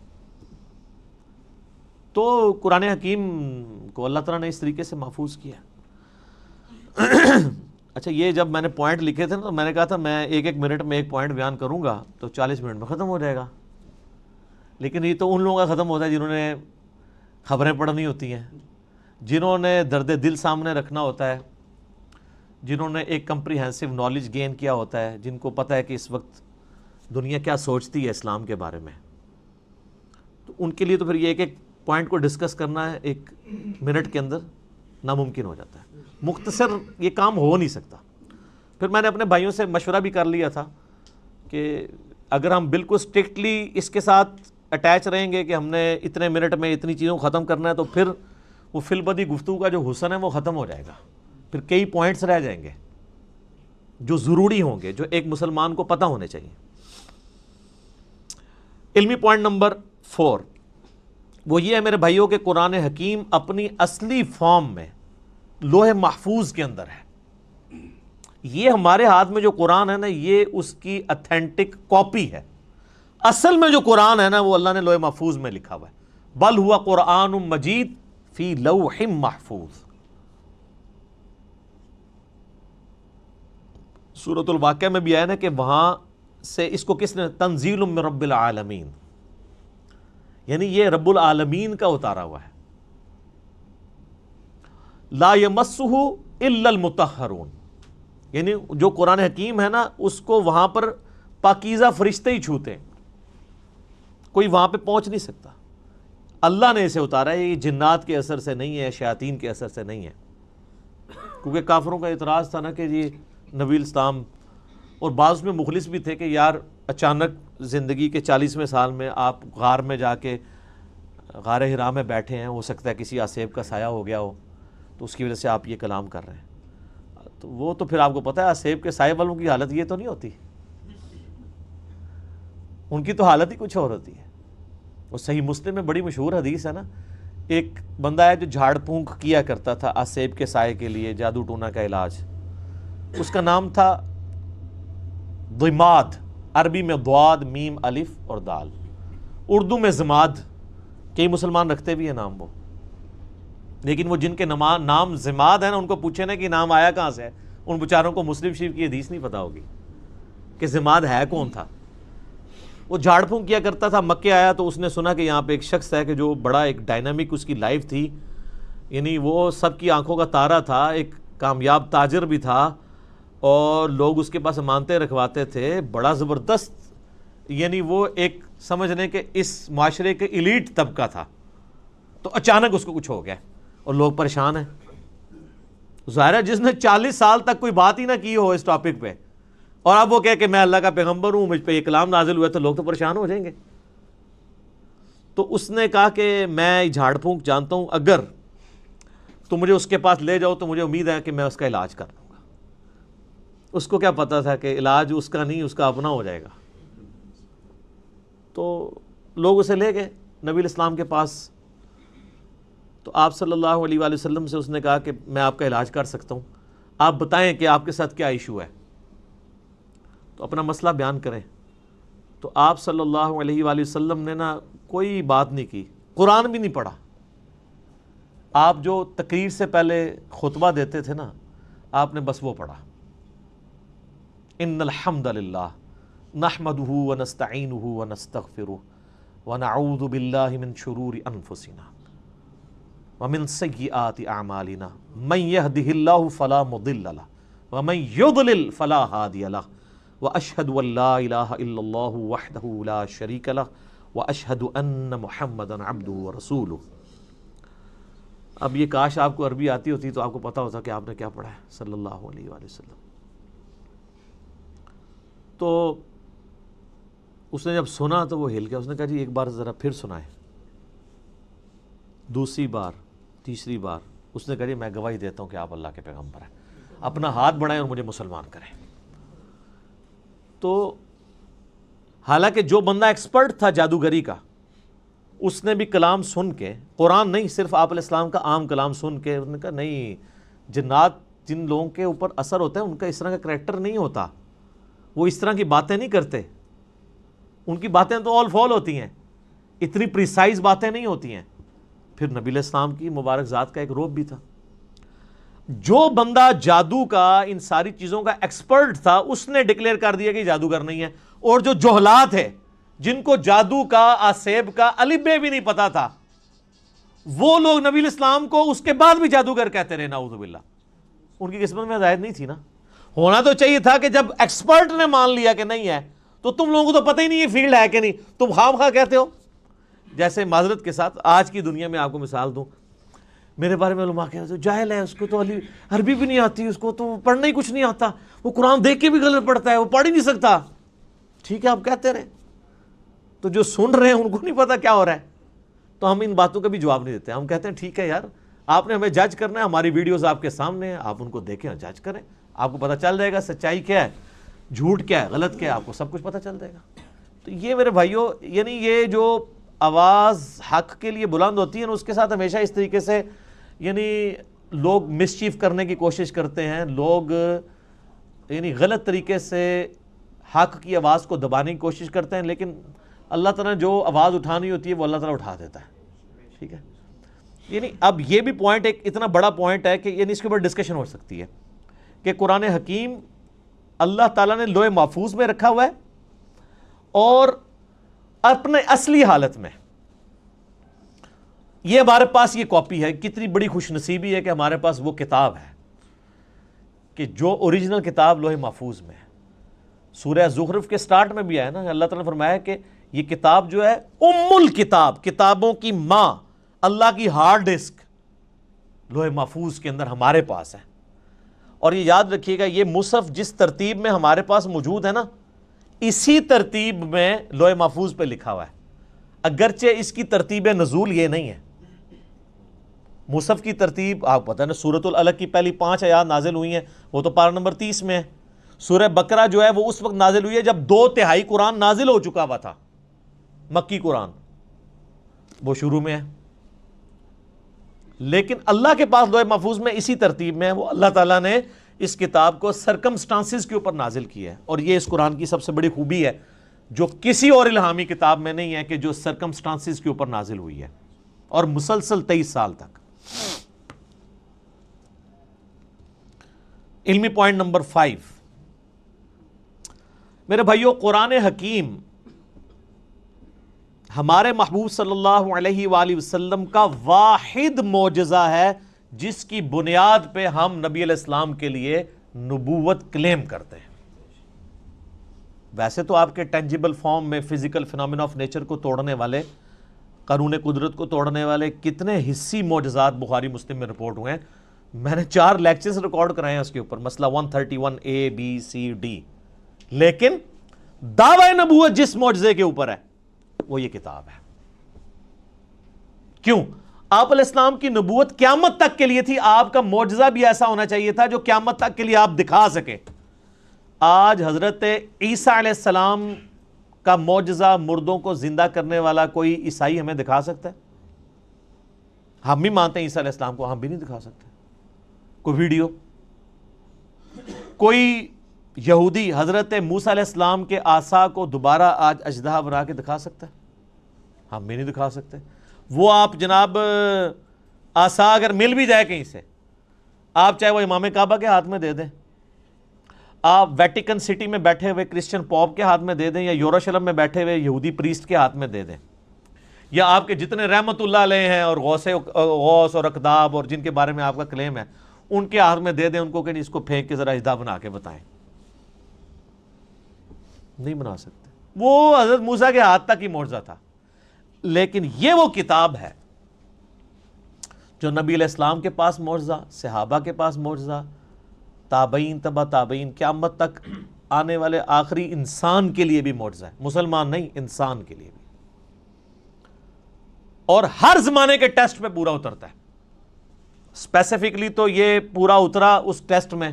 تو قرآن حکیم کو اللہ تعالیٰ نے اس طریقے سے محفوظ کیا۔ اچھا، یہ جب میں نے پوائنٹ لکھے تھے نا تو میں نے کہا تھا میں ایک منٹ میں ایک پوائنٹ بیان کروں گا تو 40 منٹ میں ختم ہو جائے گا، لیکن یہ تو ان لوگوں کا ختم ہوتا ہے جنہوں نے خبریں پڑھنی ہوتی ہیں، جنہوں نے درد دل سامنے رکھنا ہوتا ہے، جنہوں نے ایک کمپریہنسو نالج گین کیا ہوتا ہے، جن کو پتہ ہے کہ اس وقت دنیا کیا سوچتی ہے اسلام کے بارے میں، تو ان کے لیے تو پھر یہ ایک پوائنٹ کو ڈسکس کرنا ہے 1 منٹ کے اندر ناممکن ہو جاتا ہے، مختصر یہ کام ہو نہیں سکتا۔ پھر میں نے اپنے بھائیوں سے مشورہ بھی کر لیا تھا کہ اگر ہم بالکل اسٹرکٹلی اس کے ساتھ اٹیچ رہیں گے کہ ہم نے اتنے منٹ میں اتنی چیزوں کو ختم کرنا ہے، تو پھر وہ فی البدی گفتگو کا جو حسن ہے وہ ختم ہو جائے گا، پھر کئی پوائنٹس رہ جائیں گے جو ضروری ہوں گے، جو ایک مسلمان کو پتہ ہونے چاہیے۔ علمی پوائنٹ نمبر 4 وہ یہ ہے میرے بھائیوں کہ قرآن حکیم اپنی اصلی فارم میں لوح محفوظ کے اندر ہے۔ یہ ہمارے ہاتھ میں جو قرآن ہے نا، یہ اس کی اتھینٹک کاپی ہے۔ اصل میں جو قرآن ہے نا وہ اللہ نے لوح محفوظ میں لکھا ہوا ہے، بل ہوا قرآن مجید فی لوح محفوظ۔ سورۃ الواقعہ میں بھی آیا نا کہ وہاں سے اس کو کس نے، تنزیل من رب العالمین، یعنی یہ رب العالمین کا اتارا ہوا ہے۔ لا یمسہ الا المطہرون، یعنی جو قرآن حکیم ہے نا اس کو وہاں پر پاکیزہ فرشتے ہی چھوتے ہیں، کوئی وہاں پہ پہنچ نہیں سکتا۔ اللہ نے اسے اتارا ہے، یہ جنات کے اثر سے نہیں ہے، شیاطین کے اثر سے نہیں ہے، کیونکہ کافروں کا اعتراض تھا نا کہ جی نبی الاسلام، اور بعض میں مخلص بھی تھے کہ یار اچانک زندگی کے 40ویں سال میں آپ غار میں جا کے غار حرا میں بیٹھے ہیں، ہو سکتا ہے کسی آسیب کا سایہ ہو گیا ہو تو اس کی وجہ سے آپ یہ کلام کر رہے ہیں۔ تو وہ تو پھر آپ کو پتہ ہے سیب کے سائے والوں کی حالت یہ تو نہیں ہوتی، ان کی تو حالت ہی کچھ اور ہوتی ہے۔ وہ صحیح مسلم میں بڑی مشہور حدیث ہے نا، ایک بندہ ہے جو جھاڑ پھونک کیا کرتا تھا آسیب کے سائے کے لیے، جادو ٹونا کا علاج، اس کا نام تھا ضماد، عربی میں ضاد میم الف اور دال، اردو میں زماد، کئی مسلمان رکھتے بھی ہیں نام وہ، لیکن وہ جن کے نام زماد ہے نا، ان کو پوچھے نا کہ نام آیا کہاں سے ہے، ان بیچاروں کو مسلم شریف کی حدیث نہیں پتا ہوگی کہ زماد ہے کون تھا۔ وہ جھاڑ پھونک کیا کرتا تھا، مکے آیا تو اس نے سنا کہ یہاں پہ ایک شخص ہے کہ جو بڑا ایک ڈائنامک اس کی لائف تھی، یعنی وہ سب کی آنکھوں کا تارا تھا، ایک کامیاب تاجر بھی تھا، اور لوگ اس کے پاس امانتیں رکھواتے تھے، بڑا زبردست، یعنی وہ ایک سمجھنے کہ اس معاشرے کے ایلیٹ طبقہ تھا۔ تو اچانک اس کو کچھ ہو گیا اور لوگ پریشان ہیں۔ ظاہر ہے جس نے 40 سال تک کوئی بات ہی نہ کی ہو اس ٹاپک پہ، اور اب وہ کہے کہ میں اللہ کا پیغمبر ہوں، مجھ پہ یہ کلام نازل ہوئے، تو لوگ تو پریشان ہو جائیں گے۔ تو اس نے کہا کہ میں جھاڑ پھونک جانتا ہوں، اگر تو مجھے اس کے پاس لے جاؤ تو مجھے امید ہے کہ میں اس کا علاج کر دوں گا۔ اس کو کیا پتا تھا کہ علاج اس کا نہیں، اس کا اپنا ہو جائے گا۔ تو لوگ اسے لے گئے نبی الاسلام کے پاس، تو آپ صلی اللہ علیہ وآلہ وسلم سے اس نے کہا کہ میں آپ کا علاج کر سکتا ہوں، آپ بتائیں کہ آپ کے ساتھ کیا ایشو ہے، تو اپنا مسئلہ بیان کریں۔ تو آپ صلی اللہ علیہ وآلہ وسلم نے نا کوئی بات نہیں کی، قرآن بھی نہیں پڑھا۔ آپ جو تقریر سے پہلے خطبہ دیتے تھے نا، آپ نے بس وہ پڑھا، ان الحمد للہ نحمدہ ونستعینہ ونستغفرہ ونعوذ باللہ من شرور انفسنا ومن سیئات اعمالنا من يهده الله فلا مضل له ومن يضلل فلا هادي له واشهد ان لا اله الا الله وحده لا شريك له واشهد ان محمدا عبده ورسوله۔ اب یہ کاش آپ کو عربی آتی ہوتی تو آپ کو پتا ہوتا کہ آپ نے کیا پڑھا ہے صلی اللہ علیہ وآلہ وسلم۔ تو اس نے جب سنا تو وہ ہل گیا، اس نے کہا جی ایک بار ذرا پھر سنائیں۔ دوسری بار، تیسری بار، اس نے کہا جی میں گواہی دیتا ہوں کہ آپ اللہ کے پیغمبر ہیں، اپنا ہاتھ بڑھائیں اور مجھے مسلمان کریں۔ تو حالانکہ جو بندہ ایکسپرٹ تھا جادوگری کا، اس نے بھی کلام سن کے، قرآن نہیں صرف آپ علیہ السلام کا عام کلام سن کے، اس نے کہا نہیں، جنات جن لوگوں کے اوپر اثر ہوتا ہے ان کا اس طرح کا کریکٹر نہیں ہوتا، وہ اس طرح کی باتیں نہیں کرتے، ان کی باتیں تو آل فال ہوتی ہیں، اتنی پریسائز باتیں نہیں ہوتی ہیں۔ پھر نبی علیہ السلام کی مبارک ذات کا ایک روب بھی تھا۔ جو بندہ جادو کا، ان ساری چیزوں کا ایکسپرٹ تھا، اس نے ڈکلیئر کر دیا کہ جادوگر نہیں ہے، اور جو جہلات ہے جن کو جادو کا، آسیب کا الف بے بھی نہیں پتا تھا، وہ لوگ نبی علیہ السلام کو اس کے بعد بھی جادوگر کہتے رہے، نعوذ باللہ۔ ان کی قسمت میں ہدایت نہیں تھی نا۔ ہونا تو چاہیے تھا کہ جب ایکسپرٹ نے مان لیا کہ نہیں ہے، تو تم لوگوں کو تو پتہ ہی نہیں یہ فیلڈ ہے کہ نہیں، تم خام خواہ کہتے ہو۔ جیسے معذرت کے ساتھ آج کی دنیا میں آپ کو مثال دوں، میرے بارے میں علماء کہتے ہیں جاہل ہے، اس کو تو عربی بھی نہیں آتی، اس کو تو پڑھنا ہی کچھ نہیں آتا، وہ قرآن دیکھ کے بھی غلط پڑھتا ہے، وہ پڑھ ہی نہیں سکتا۔ ٹھیک ہے، آپ کہتے رہے، تو جو سن رہے ہیں ان کو نہیں پتا کیا ہو رہا ہے، تو ہم ان باتوں کا بھی جواب نہیں دیتے۔ ہم کہتے ہیں ٹھیک ہے یار، آپ نے ہمیں جج کرنا ہے، ہماری ویڈیوز آپ کے سامنے ہیں، آپ ان کو دیکھیں اور جج کریں، آپ کو پتہ چل جائے گا سچائی کیا ہے، جھوٹ کیا ہے، غلط کیا ہے، آپ کو سب کچھ پتہ چل جائے گا۔ تو یہ میرے بھائیوں، یعنی یہ جو آواز حق کے لیے بلند ہوتی ہے نا، اس کے ساتھ ہمیشہ اس طریقے سے یعنی لوگ مسچیف کرنے کی کوشش کرتے ہیں، لوگ یعنی غلط طریقے سے حق کی آواز کو دبانے کی کوشش کرتے ہیں، لیکن اللہ تعالیٰ نے جو آواز اٹھانی ہوتی ہے وہ اللہ تعالیٰ اٹھا دیتا ہے۔ ٹھیک ہے، یعنی اب یہ بھی پوائنٹ ایک اتنا بڑا پوائنٹ ہے کہ یعنی اس کے اوپر ڈسکشن ہو سکتی ہے کہ قرآن حکیم اللہ تعالیٰ نے لوح محفوظ میں رکھا ہوا ہے، اور اپنے اصلی حالت میں یہ ہمارے پاس یہ کاپی ہے۔ کتنی بڑی خوش نصیبی ہے کہ ہمارے پاس وہ کتاب ہے کہ جو اوریجنل کتاب لوح محفوظ میں ہے۔ سورہ زخرف کے سٹارٹ میں بھی ہے نا، اللہ تعالیٰ نے فرمایا کہ یہ کتاب جو ہے ام الکتاب، کتابوں کی ماں، اللہ کی ہارڈ ڈسک لوح محفوظ کے اندر ہمارے پاس ہے۔ اور یہ یاد رکھیے گا، یہ مصحف جس ترتیب میں ہمارے پاس موجود ہے نا، اسی ترتیب میں لوح محفوظ پہ لکھا ہوا ہے، اگرچہ اس کی ترتیب نزول یہ نہیں ہے۔ مصحف کی ترتیب آپ پتہ نا، سورۃ العلق کی پہلی 5 آیات نازل ہوئی ہیں، وہ تو پارہ نمبر 30 میں ہے. سورہ بقرہ جو ہے وہ اس وقت نازل ہوئی ہے جب 2/3 قرآن نازل ہو چکا ہوا تھا، مکی قرآن وہ شروع میں ہے. لیکن اللہ کے پاس لوح محفوظ میں اسی ترتیب میں ہے. وہ اللہ تعالیٰ نے اس کتاب کو سرکمسٹانسز کے اوپر نازل کیا ہے، اور یہ اس قرآن کی سب سے بڑی خوبی ہے جو کسی اور الہامی کتاب میں نہیں ہے، کہ جو سرکمسٹانسز کے اوپر نازل ہوئی ہے، اور مسلسل 23 سال تک. علمی پوائنٹ نمبر 5 میرے بھائیو، قرآن حکیم ہمارے محبوب صلی اللہ علیہ وآلہ وسلم کا واحد معجزہ ہے جس کی بنیاد پہ ہم نبی علیہ السلام کے لیے نبوت کلیم کرتے ہیں. ویسے تو آپ کے ٹینجیبل فارم میں فزیکل فینومینا آف نیچر کو توڑنے والے، قانون قدرت کو توڑنے والے کتنے حسی معجزات بخاری مسلم میں رپورٹ ہوئے ہیں. میں نے 4 لیکچرز ریکارڈ کرائے ہیں اس کے اوپر، مسئلہ 131A B C D. لیکن دعوی نبوت جس معجزے کے اوپر ہے وہ یہ کتاب ہے. کیوں؟ آپ علیہ السلام کی نبوت قیامت تک کے لیے تھی. آپ کا معجزہ بھی ایسا ہونا چاہیے تھا جو قیامت تک کے لیے آپ دکھا سکیں. آج حضرت عیسیٰ علیہ السلام کا معجزہ، مردوں کو زندہ کرنے والا کوئی عیسائی ہمیں دکھا سکتا ہے؟ ہم بھی مانتے ہیں عیسیٰ علیہ السلام کو، ہم بھی نہیں دکھا سکتے. کوئی ویڈیو، کوئی یہودی حضرت موسیٰ علیہ السلام کے عصا کو دوبارہ آج اژدہا بنا کے دکھا سکتا ہے؟ ہم بھی نہیں دکھا سکتے. وہ آپ جناب عصا اگر مل بھی جائے کہیں سے، آپ چاہے وہ امام کعبہ کے ہاتھ میں دے دیں، آپ ویٹیکن سٹی میں بیٹھے ہوئے کرسچن پوپ کے ہاتھ میں دے دیں، یا یروشلم میں بیٹھے ہوئے یہودی پریسٹ کے ہاتھ میں دے دیں، یا آپ کے جتنے رحمت اللہ علیہ ہیں اور غوث اور اقداب اور جن کے بارے میں آپ کا کلیم ہے ان کے ہاتھ میں دے دیں، ان کو کہ اس کو پھینک کے ذرا اژدہا بنا کے بتائیں. نہیں بنا سکتے. وہ حضرت موسیٰ کے ہاتھ تک ہی معجزہ تھا. لیکن یہ وہ کتاب ہے جو نبی علیہ السلام کے پاس معجزہ، صحابہ کے پاس معجزہ، تابعین، تبع تابعین، قیامت تک آنے والے آخری انسان کے لیے بھی معجزہ ہے. مسلمان نہیں، انسان کے لیے بھی. اور ہر زمانے کے ٹیسٹ پہ پورا اترتا ہے. اسپیسیفکلی تو یہ پورا اترا اس ٹیسٹ میں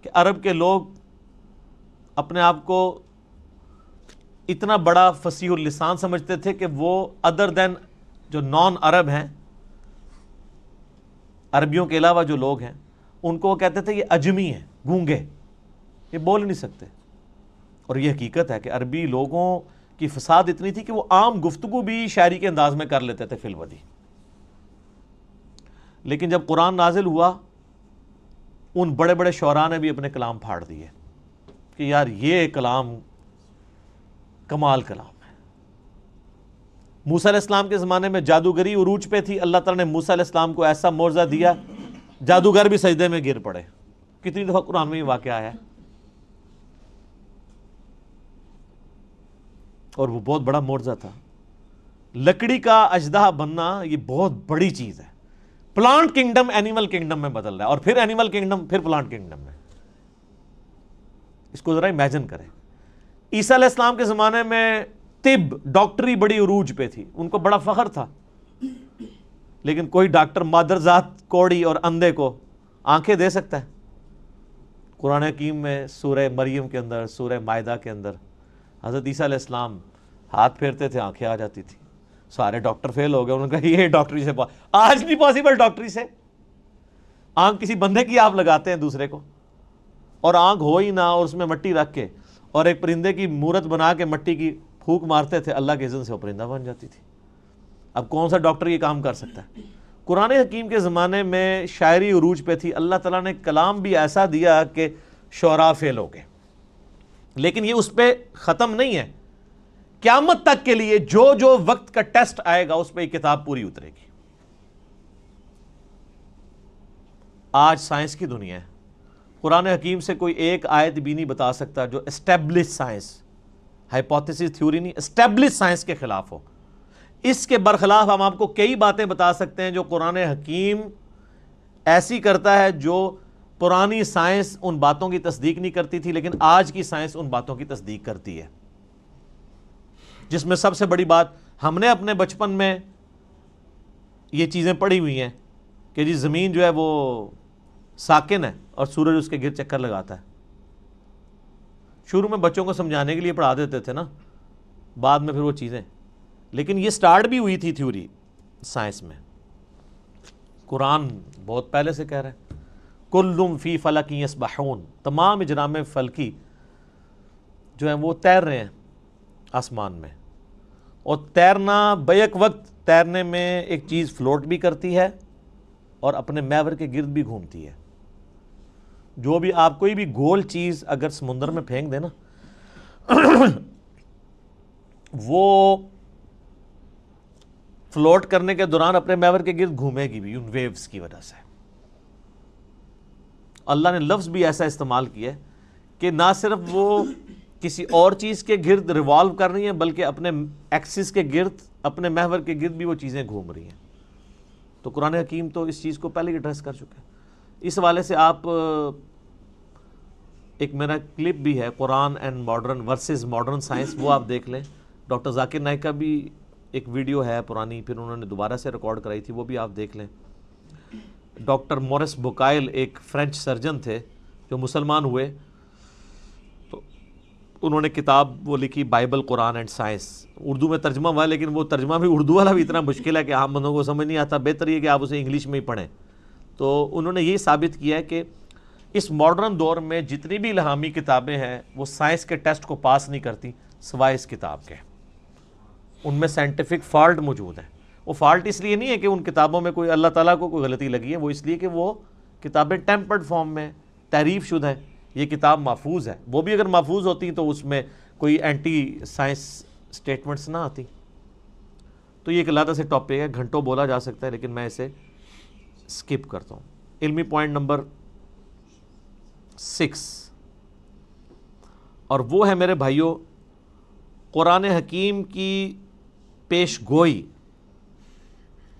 کہ عرب کے لوگ اپنے آپ کو اتنا بڑا فصیح اللسان سمجھتے تھے کہ وہ ادر دین جو نان عرب ہیں، عربیوں کے علاوہ جو لوگ ہیں، ان کو وہ کہتے تھے یہ اجمی ہیں، گونگے، یہ بول نہیں سکتے. اور یہ حقیقت ہے کہ عربی لوگوں کی فساد اتنی تھی کہ وہ عام گفتگو بھی شاعری کے انداز میں کر لیتے تھے فی الودی. لیکن جب قرآن نازل ہوا، ان بڑے بڑے شعراء نے بھی اپنے کلام پھاڑ دیے کہ یار یہ کلام کمال کلام ہے. موسیٰ علیہ السلام کے زمانے میں جادوگری عروج پہ تھی. اللہ تعالیٰ نے موسیٰ علیہ السلام کو ایسا معجزہ دیا، جادوگر بھی سجدے میں گر پڑے. کتنی دفعہ قرآن میں یہ واقعہ آیا ہے. اور وہ بہت بڑا معجزہ تھا. لکڑی کا اژدہا بننا یہ بہت بڑی چیز ہے. پلانٹ کنگڈم اینیمل کنگڈم میں بدل رہا ہے، اور پھر اینیمل کنگڈم، پھر پلانٹ کنگڈم میں. اس کو ذرا امیجن کریں. عیسیٰ علیہ السلام کے زمانے میں طب، ڈاکٹری بڑی عروج پہ تھی، ان کو بڑا فخر تھا. لیکن کوئی ڈاکٹر مادرزاد کوڑی اور اندھے کو آنکھیں دے سکتا ہے؟ قرآن حکیم میں سورہ مریم کے اندر، سورہ مائدہ کے اندر حضرت عیسیٰ علیہ السلام ہاتھ پھیرتے تھے، آنکھیں آ جاتی تھی. سارے ڈاکٹر فیل ہو گئے. انہوں نے کہا یہ ڈاکٹری سے آج نہیں پاسبل. ڈاکٹری سے آنکھ کسی بندے کی آپ لگاتے ہیں دوسرے کو، اور آنکھ ہو ہی نہ، اور اس میں مٹی رکھ کے اور ایک پرندے کی مورت بنا کے مٹی کی پھونک مارتے تھے، اللہ کے اذن سے وہ پرندہ بن جاتی تھی. اب کون سا ڈاکٹر یہ کام کر سکتا ہے؟ قرآن حکیم کے زمانے میں شاعری عروج پہ تھی. اللہ تعالیٰ نے کلام بھی ایسا دیا کہ شعراء فیل ہو گئے. لیکن یہ اس پہ ختم نہیں ہے. قیامت تک کے لیے جو جو وقت کا ٹیسٹ آئے گا اس پہ یہ کتاب پوری اترے گی. آج سائنس کی دنیا ہے. قرآن حکیم سے کوئی ایک آیت بھی نہیں بتا سکتا جو اسٹیبلش سائنس، ہائپوتھیسس تھیوری نہیں، اسٹیبلش سائنس کے خلاف ہو. اس کے برخلاف ہم آپ کو کئی باتیں بتا سکتے ہیں جو قرآن حکیم ایسی کرتا ہے جو پرانی سائنس ان باتوں کی تصدیق نہیں کرتی تھی، لیکن آج کی سائنس ان باتوں کی تصدیق کرتی ہے. جس میں سب سے بڑی بات، ہم نے اپنے بچپن میں یہ چیزیں پڑھی ہوئی ہیں کہ جی زمین جو ہے وہ ساکن ہے اور سورج اس کے گرد چکر لگاتا ہے. شروع میں بچوں کو سمجھانے کے لیے پڑھا دیتے تھے نا, بعد میں پھر وہ چیزیں, لیکن یہ سٹارٹ بھی ہوئی تھی تھیوری سائنس میں. قرآن بہت پہلے سے کہہ رہا ہے کلٌ فی فلک یسبحون, تمام اجرام فلکی جو ہیں وہ تیر رہے ہیں آسمان میں, اور تیرنا بیک وقت تیرنے میں ایک چیز فلوٹ بھی کرتی ہے اور اپنے محور کے گرد بھی گھومتی ہے. جو بھی آپ کوئی بھی گول چیز اگر سمندر میں پھینک دیں نا وہ فلوٹ کرنے کے دوران اپنے محور کے گرد گھومے گی بھی ان ویوز کی وجہ سے. اللہ نے لفظ بھی ایسا استعمال کیا ہے کہ نہ صرف وہ کسی اور چیز کے گرد ریوالو کر رہی ہیں بلکہ اپنے ایکسس کے گرد, اپنے محور کے گرد بھی وہ چیزیں گھوم رہی ہیں. تو قرآن حکیم تو اس چیز کو پہلے ہی ایڈریس کر چکا ہے. اس حوالے سے آپ ایک میرا کلپ بھی ہے Quran and modern verses modern science, وہ آپ دیکھ لیں. ڈاکٹر ذاکر نائک کا بھی ایک ویڈیو ہے پرانی, پھر انہوں نے دوبارہ سے ریکارڈ کرائی تھی, وہ بھی آپ دیکھ لیں. ڈاکٹر مورس بوکائل ایک فرینچ سرجن تھے جو مسلمان ہوئے, تو انہوں نے کتاب وہ لکھی Bible Quran and science, Urdu میں ترجمہ ہوا ہے لیکن وہ ترجمہ بھی اردو والا بھی اتنا مشکل ہے کہ عام بندوں کو سمجھ نہیں آتا. بہتر یہ کہ آپ اسے انگلش میں ہی پڑھیں. تو انہوں نے یہی ثابت کیا ہے کہ اس ماڈرن دور میں جتنی بھی الہامی کتابیں ہیں وہ سائنس کے ٹیسٹ کو پاس نہیں کرتی سوائے اس کتاب کے. ان میں سائنٹیفک فالٹ موجود ہے. وہ فالٹ اس لیے نہیں ہے کہ ان کتابوں میں کوئی اللہ تعالیٰ کو کوئی غلطی لگی ہے, وہ اس لیے کہ وہ کتابیں ٹیمپرڈ فارم میں تحریف شدہ ہیں. یہ کتاب محفوظ ہے, وہ بھی اگر محفوظ ہوتی تو اس میں کوئی اینٹی سائنس سٹیٹمنٹس نہ آتی. تو یہ ایک علیحدہ سے ٹاپک ہے, گھنٹوں بولا جا سکتا ہے, لیکن میں اسے سکپ کرتا ہوں. علمی پوائنٹ نمبر 6, اور وہ ہے میرے بھائیوں قرآن حکیم کی پیش گوئی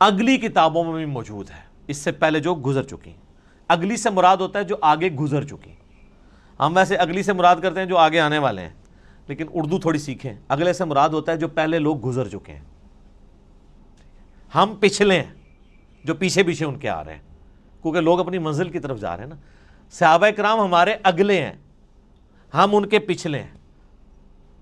اگلی کتابوں میں بھی موجود ہے, اس سے پہلے جو گزر چکی. اگلی سے مراد ہوتا ہے جو آگے گزر چکی. ہم ویسے اگلی سے مراد کرتے ہیں جو آگے آنے والے ہیں, لیکن اردو تھوڑی سیکھیں. اگلے سے مراد ہوتا ہے جو پہلے لوگ گزر چکے ہیں. ہم پچھلے ہیں جو پیچھے پیچھے ان کے آ رہے ہیں, کیونکہ لوگ اپنی منزل کی طرف جا رہے ہیں نا. صحابہ کرام ہمارے اگلے ہیں, ہم ان کے پچھلے ہیں.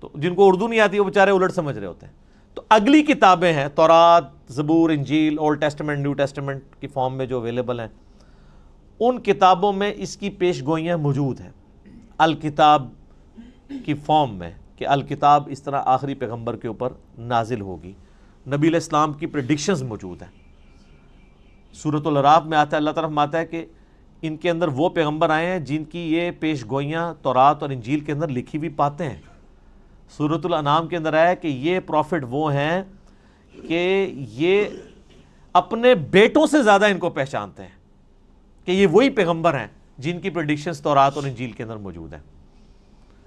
تو جن کو اردو نہیں آتی وہ بیچارے الٹ سمجھ رہے ہوتے ہیں. تو اگلی کتابیں ہیں تورات, زبور, انجیل, اولڈ ٹیسٹمنٹ, نیو ٹیسٹمنٹ کی فارم میں جو اویلیبل ہیں, ان کتابوں میں اس کی پیش گوئیاں موجود ہیں الکتاب کی فارم میں, کہ الکتاب اس طرح آخری پیغمبر کے اوپر نازل ہوگی. نبی علیہ السلام کی پریڈکشنز موجود ہیں. سورۃ الاعراف میں آتا ہے, اللہ طرف میں آتا ہے کہ ان کے اندر وہ پیغمبر آئے ہیں جن کی یہ پیش گوئیاں تورات اور انجیل کے اندر لکھی ہوئی پاتے ہیں. سورۃ الانعام کے اندر آیا کہ یہ پروفٹ وہ ہیں کہ یہ اپنے بیٹوں سے زیادہ ان کو پہچانتے ہیں, کہ یہ وہی پیغمبر ہیں جن کی پریڈکشنز تورات اور انجیل کے اندر موجود ہیں.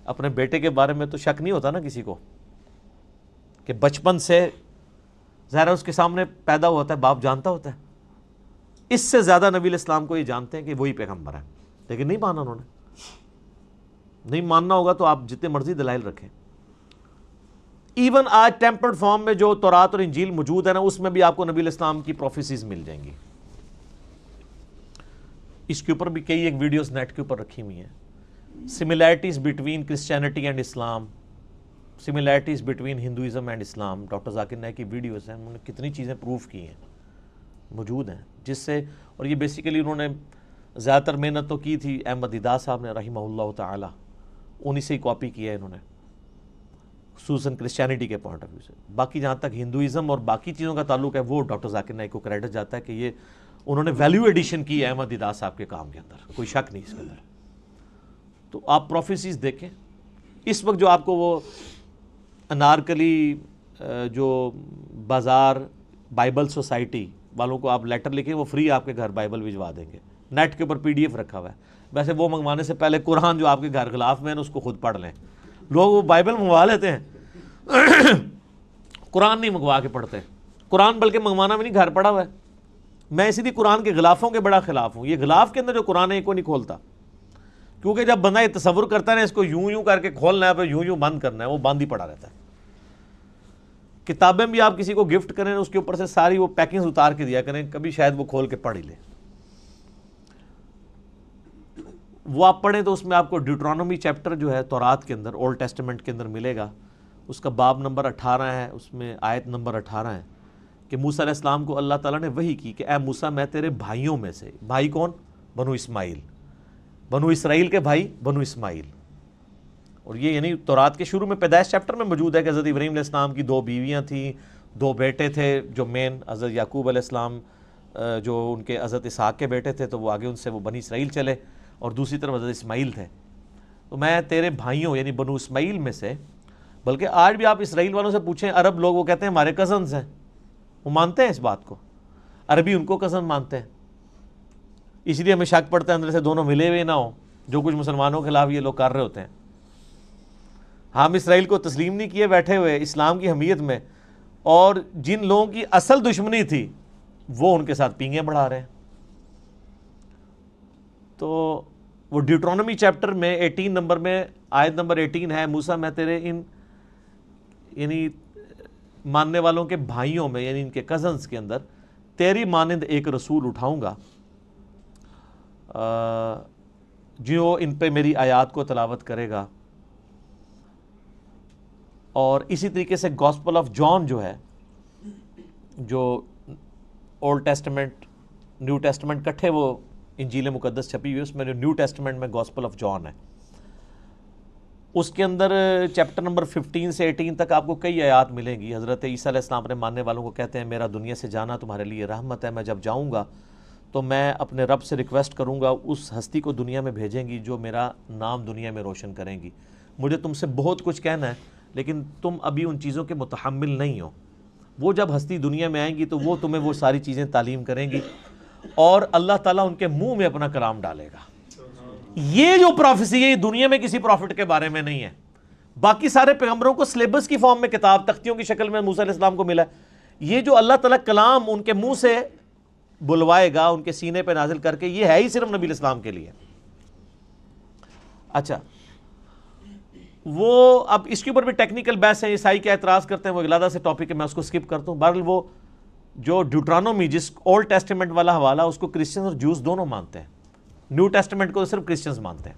اپنے بیٹے کے بارے میں تو شک نہیں ہوتا نا کسی کو, کہ بچپن سے ظاہر اس کے سامنے پیدا ہوتا ہے, باپ جانتا ہوتا ہے. اس سے زیادہ نبی علیہ السلام کو یہ جانتے ہیں کہ وہی پیغمبر ہیں, لیکن نہیں مانا انہوں نے. نہیں ماننا ہوگا تو آپ جتنے مرضی دلائل رکھیں. ایون آج ٹیمپرڈ فارم میں جو تورات اور انجیل موجود ہے نا, اس میں بھی آپ کو نبی علیہ السلام کی پروفیسیز مل جائیں گی. اس کے اوپر بھی کئی ایک ویڈیوز نیٹ کے اوپر رکھی ہوئی ہیں. Similarities between Christianity and Islam, similarities between Hinduism and Islam. Doctor Zakir Naik کی ویڈیوز ہیں, انہوں نے کتنی چیزیں پروف کی ہیں, موجود ہیں. جس سے, اور یہ بیسیکلی انہوں نے زیادہ تر محنت تو کی تھی احمد دیدار صاحب نے رحمہ اللہ تعالی, انہی سے ہی کاپی کیا ہے انہوں نے, خصوصاً کرسچینٹی کے پوائنٹ آف ویو سے. باقی جہاں تک ہندوازم اور باقی چیزوں کا تعلق ہے وہ ڈاکٹر ذاکر نائک کو کریڈٹ جاتا ہے کہ یہ انہوں نے ویلیو ایڈیشن کی ہے احمد دیدار صاحب کے کام کے اندر, کوئی شک نہیں اس کے اندر. تو آپ پروفیسیز دیکھیں. اس وقت جو آپ کو وہ انارکلی جو بازار بائبل سوسائٹی والوں کو آپ لیٹر لکھیں, وہ فری آپ کے گھر بائبل بھجوا دیں گے. نیٹ کے اوپر PDF رکھا ہوا ہے. ویسے وہ منگوانے سے پہلے قرآن جو آپ کے گھر غلاف میں ہے اس کو خود پڑھ لیں. لوگ وہ بائبل منگوا لیتے ہیں, قرآن نہیں منگوا کے پڑھتے. قرآن بلکہ منگوانا بھی نہیں, گھر پڑا ہوا ہے. میں اسی لیے قرآن کے غلافوں کے بڑا خلاف ہوں. یہ غلاف کے اندر جو قرآن ہے یہ کو نہیں کھولتا, کیونکہ جب بندہ یہ تصور کرتا ہے اس کو یوں یوں کر کے کھولنا ہے, پھر یوں یوں بند کرنا ہے, وہ بند ہی پڑا رہتا ہے. کتابیں بھی آپ کسی کو گفٹ کریں اس کے اوپر سے ساری وہ پیکنگز اتار کے دیا کریں, کبھی شاید وہ کھول کے پڑھ ہی لے. وہ آپ پڑھیں تو اس میں آپ کو ڈیوٹرانومی چیپٹر جو ہے تورات کے اندر، اولڈ ٹیسٹمنٹ کے اندر ملے گا، اس کا باب نمبر 18 ہے، اس میں آیت نمبر 18 ہے کہ موسیٰ علیہ السلام کو اللہ تعالیٰ نے وحی کی کہ اے موسیٰ میں تیرے بھائیوں میں سے، بھائی کون؟ بنو اسماعیل، بنو اسرائیل کے بھائی بنو اسماعیل. اور یہ یعنی تورات کے شروع میں پیدائش چیپٹر میں موجود ہے کہ حضرت ابراہیم علیہ السلام کی 2 بیویاں تھیں، 2 بیٹے تھے، جو مین حضرت یعقوب علیہ السلام جو ان کے حضرت اسحاق کے بیٹے تھے، تو وہ آگے ان سے وہ بنی اسرائیل چلے، اور دوسری طرف حضرت اسماعیل تھے. تو میں تیرے بھائیوں یعنی بنو اسماعیل میں سے، بلکہ آج بھی آپ اسرائیل والوں سے پوچھیں، عرب لوگ وہ کہتے ہیں ہمارے کزنز ہیں، وہ مانتے ہیں اس بات کو، عربی ان کو کزن مانتے ہیں. اس لیے ہمیں شک پڑتا ہے اندر سے دونوں ملے ہوئے نہ ہوں، جو کچھ مسلمانوں کے خلاف یہ لوگ کر رہے ہوتے ہیں. ہم اسرائیل کو تسلیم نہیں کیے بیٹھے ہوئے اسلام کی حمیت میں، اور جن لوگوں کی اصل دشمنی تھی وہ ان کے ساتھ پینگیں بڑھا رہے ہیں. تو وہ ڈیوٹرانومی چیپٹر میں 18 نمبر میں آیت نمبر 18 ہے، موسیٰ میں تیرے ان یعنی ماننے والوں کے بھائیوں میں یعنی ان کے کزنز کے اندر تیری مانند ایک رسول اٹھاؤں گا جو ان پہ میری آیات کو تلاوت کرے گا. اور اسی طریقے سے گاسپل آف جان جو ہے، جو اولڈ ٹیسٹمنٹ نیو ٹیسٹمنٹ کٹھے وہ انجیل مقدس چھپی ہوئی ہے، اس میں جو نیو ٹیسٹمنٹ میں گاسپل آف جان ہے، اس کے اندر چیپٹر نمبر 15 سے 18 تک آپ کو کئی آیات ملیں گی. حضرت عیسیٰ علیہ السلام اپنے ماننے والوں کو کہتے ہیں میرا دنیا سے جانا تمہارے لیے رحمت ہے، میں جب جاؤں گا تو میں اپنے رب سے ریکویسٹ کروں گا اس ہستی کو دنیا میں بھیجیں گی جو میرا نام دنیا میں روشن کریں گی. مجھے تم سے بہت کچھ کہنا ہے لیکن تم ابھی ان چیزوں کے متحمل نہیں ہو. وہ جب ہستی دنیا میں آئیں گی تو وہ تمہیں وہ ساری چیزیں تعلیم کریں گی، اور اللہ تعالیٰ ان کے منہ میں اپنا کلام ڈالے گا. یہ جو پروفیسی ہے یہ دنیا میں کسی پروفٹ کے بارے میں نہیں ہے. باقی سارے پیغمبروں کو سلیبس کی فارم میں کتاب تختیوں کی شکل میں موسیٰ علیہ السلام کو ملا ہے. یہ جو اللہ تعالیٰ کلام ان کے منہ سے بلوائے گا ان کے سینے پہ نازل کر کے، یہ ہے ہی صرف نبی علیہ السلام کے لیے. اچھا، وہ اب اس کے اوپر بھی ٹیکنیکل بحث ہے، عیسائی کیا اعتراض کرتے ہیں، وہ علیحدہ سے ٹاپک ہے، میں اس کو سکپ کرتا ہوں. بہرحال وہ جو ڈیوٹرانومی جس اولڈ ٹیسٹمنٹ والا حوالہ، اس کو کرسچنز اور جوز دونوں مانتے ہیں، نیو ٹیسٹمنٹ کو صرف کرسچنز مانتے ہیں.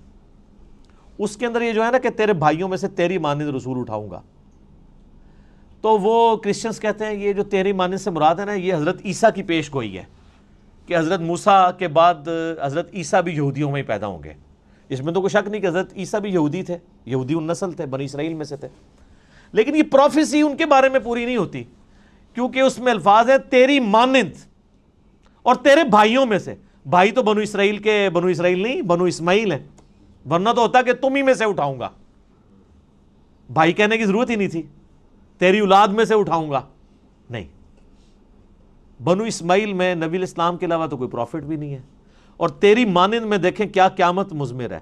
اس کے اندر یہ جو ہے نا کہ تیرے بھائیوں میں سے تیری مانند رسول اٹھاؤں گا، تو وہ کرسچنز کہتے ہیں یہ جو تیری مانند سے مراد ہے نا، یہ حضرت عیسیٰ کی پیش گوئی ہے کہ حضرت موسیٰ کے بعد حضرت عیسیٰ بھی یہودیوں میں ہی پیدا ہوں گے. اس میں تو کوئی شک نہیں کہ حضرت عیسیٰ بھی یہودی تھے، یہودی النسل تھے، بنی اسرائیل میں سے تھے. لیکن یہ پروفیسی ان کے بارے میں پوری نہیں ہوتی، کیونکہ اس میں الفاظ ہے تیری مانند اور تیرے بھائیوں میں سے. بھائی تو بنو اسرائیل کے بنو اسرائیل نہیں، بنو اسماعیل ہیں، ورنہ تو ہوتا کہ تم ہی میں سے اٹھاؤں گا. بھائی کہنے کی ضرورت ہی نہیں تھی، تیری اولاد میں سے اٹھاؤں گا. نہیں، بنو اسماعیل میں نبی الاسلام کے علاوہ تو کوئی پروفٹ بھی نہیں ہے. اور تیری مانند میں دیکھیں کیا قیامت مضمر ہے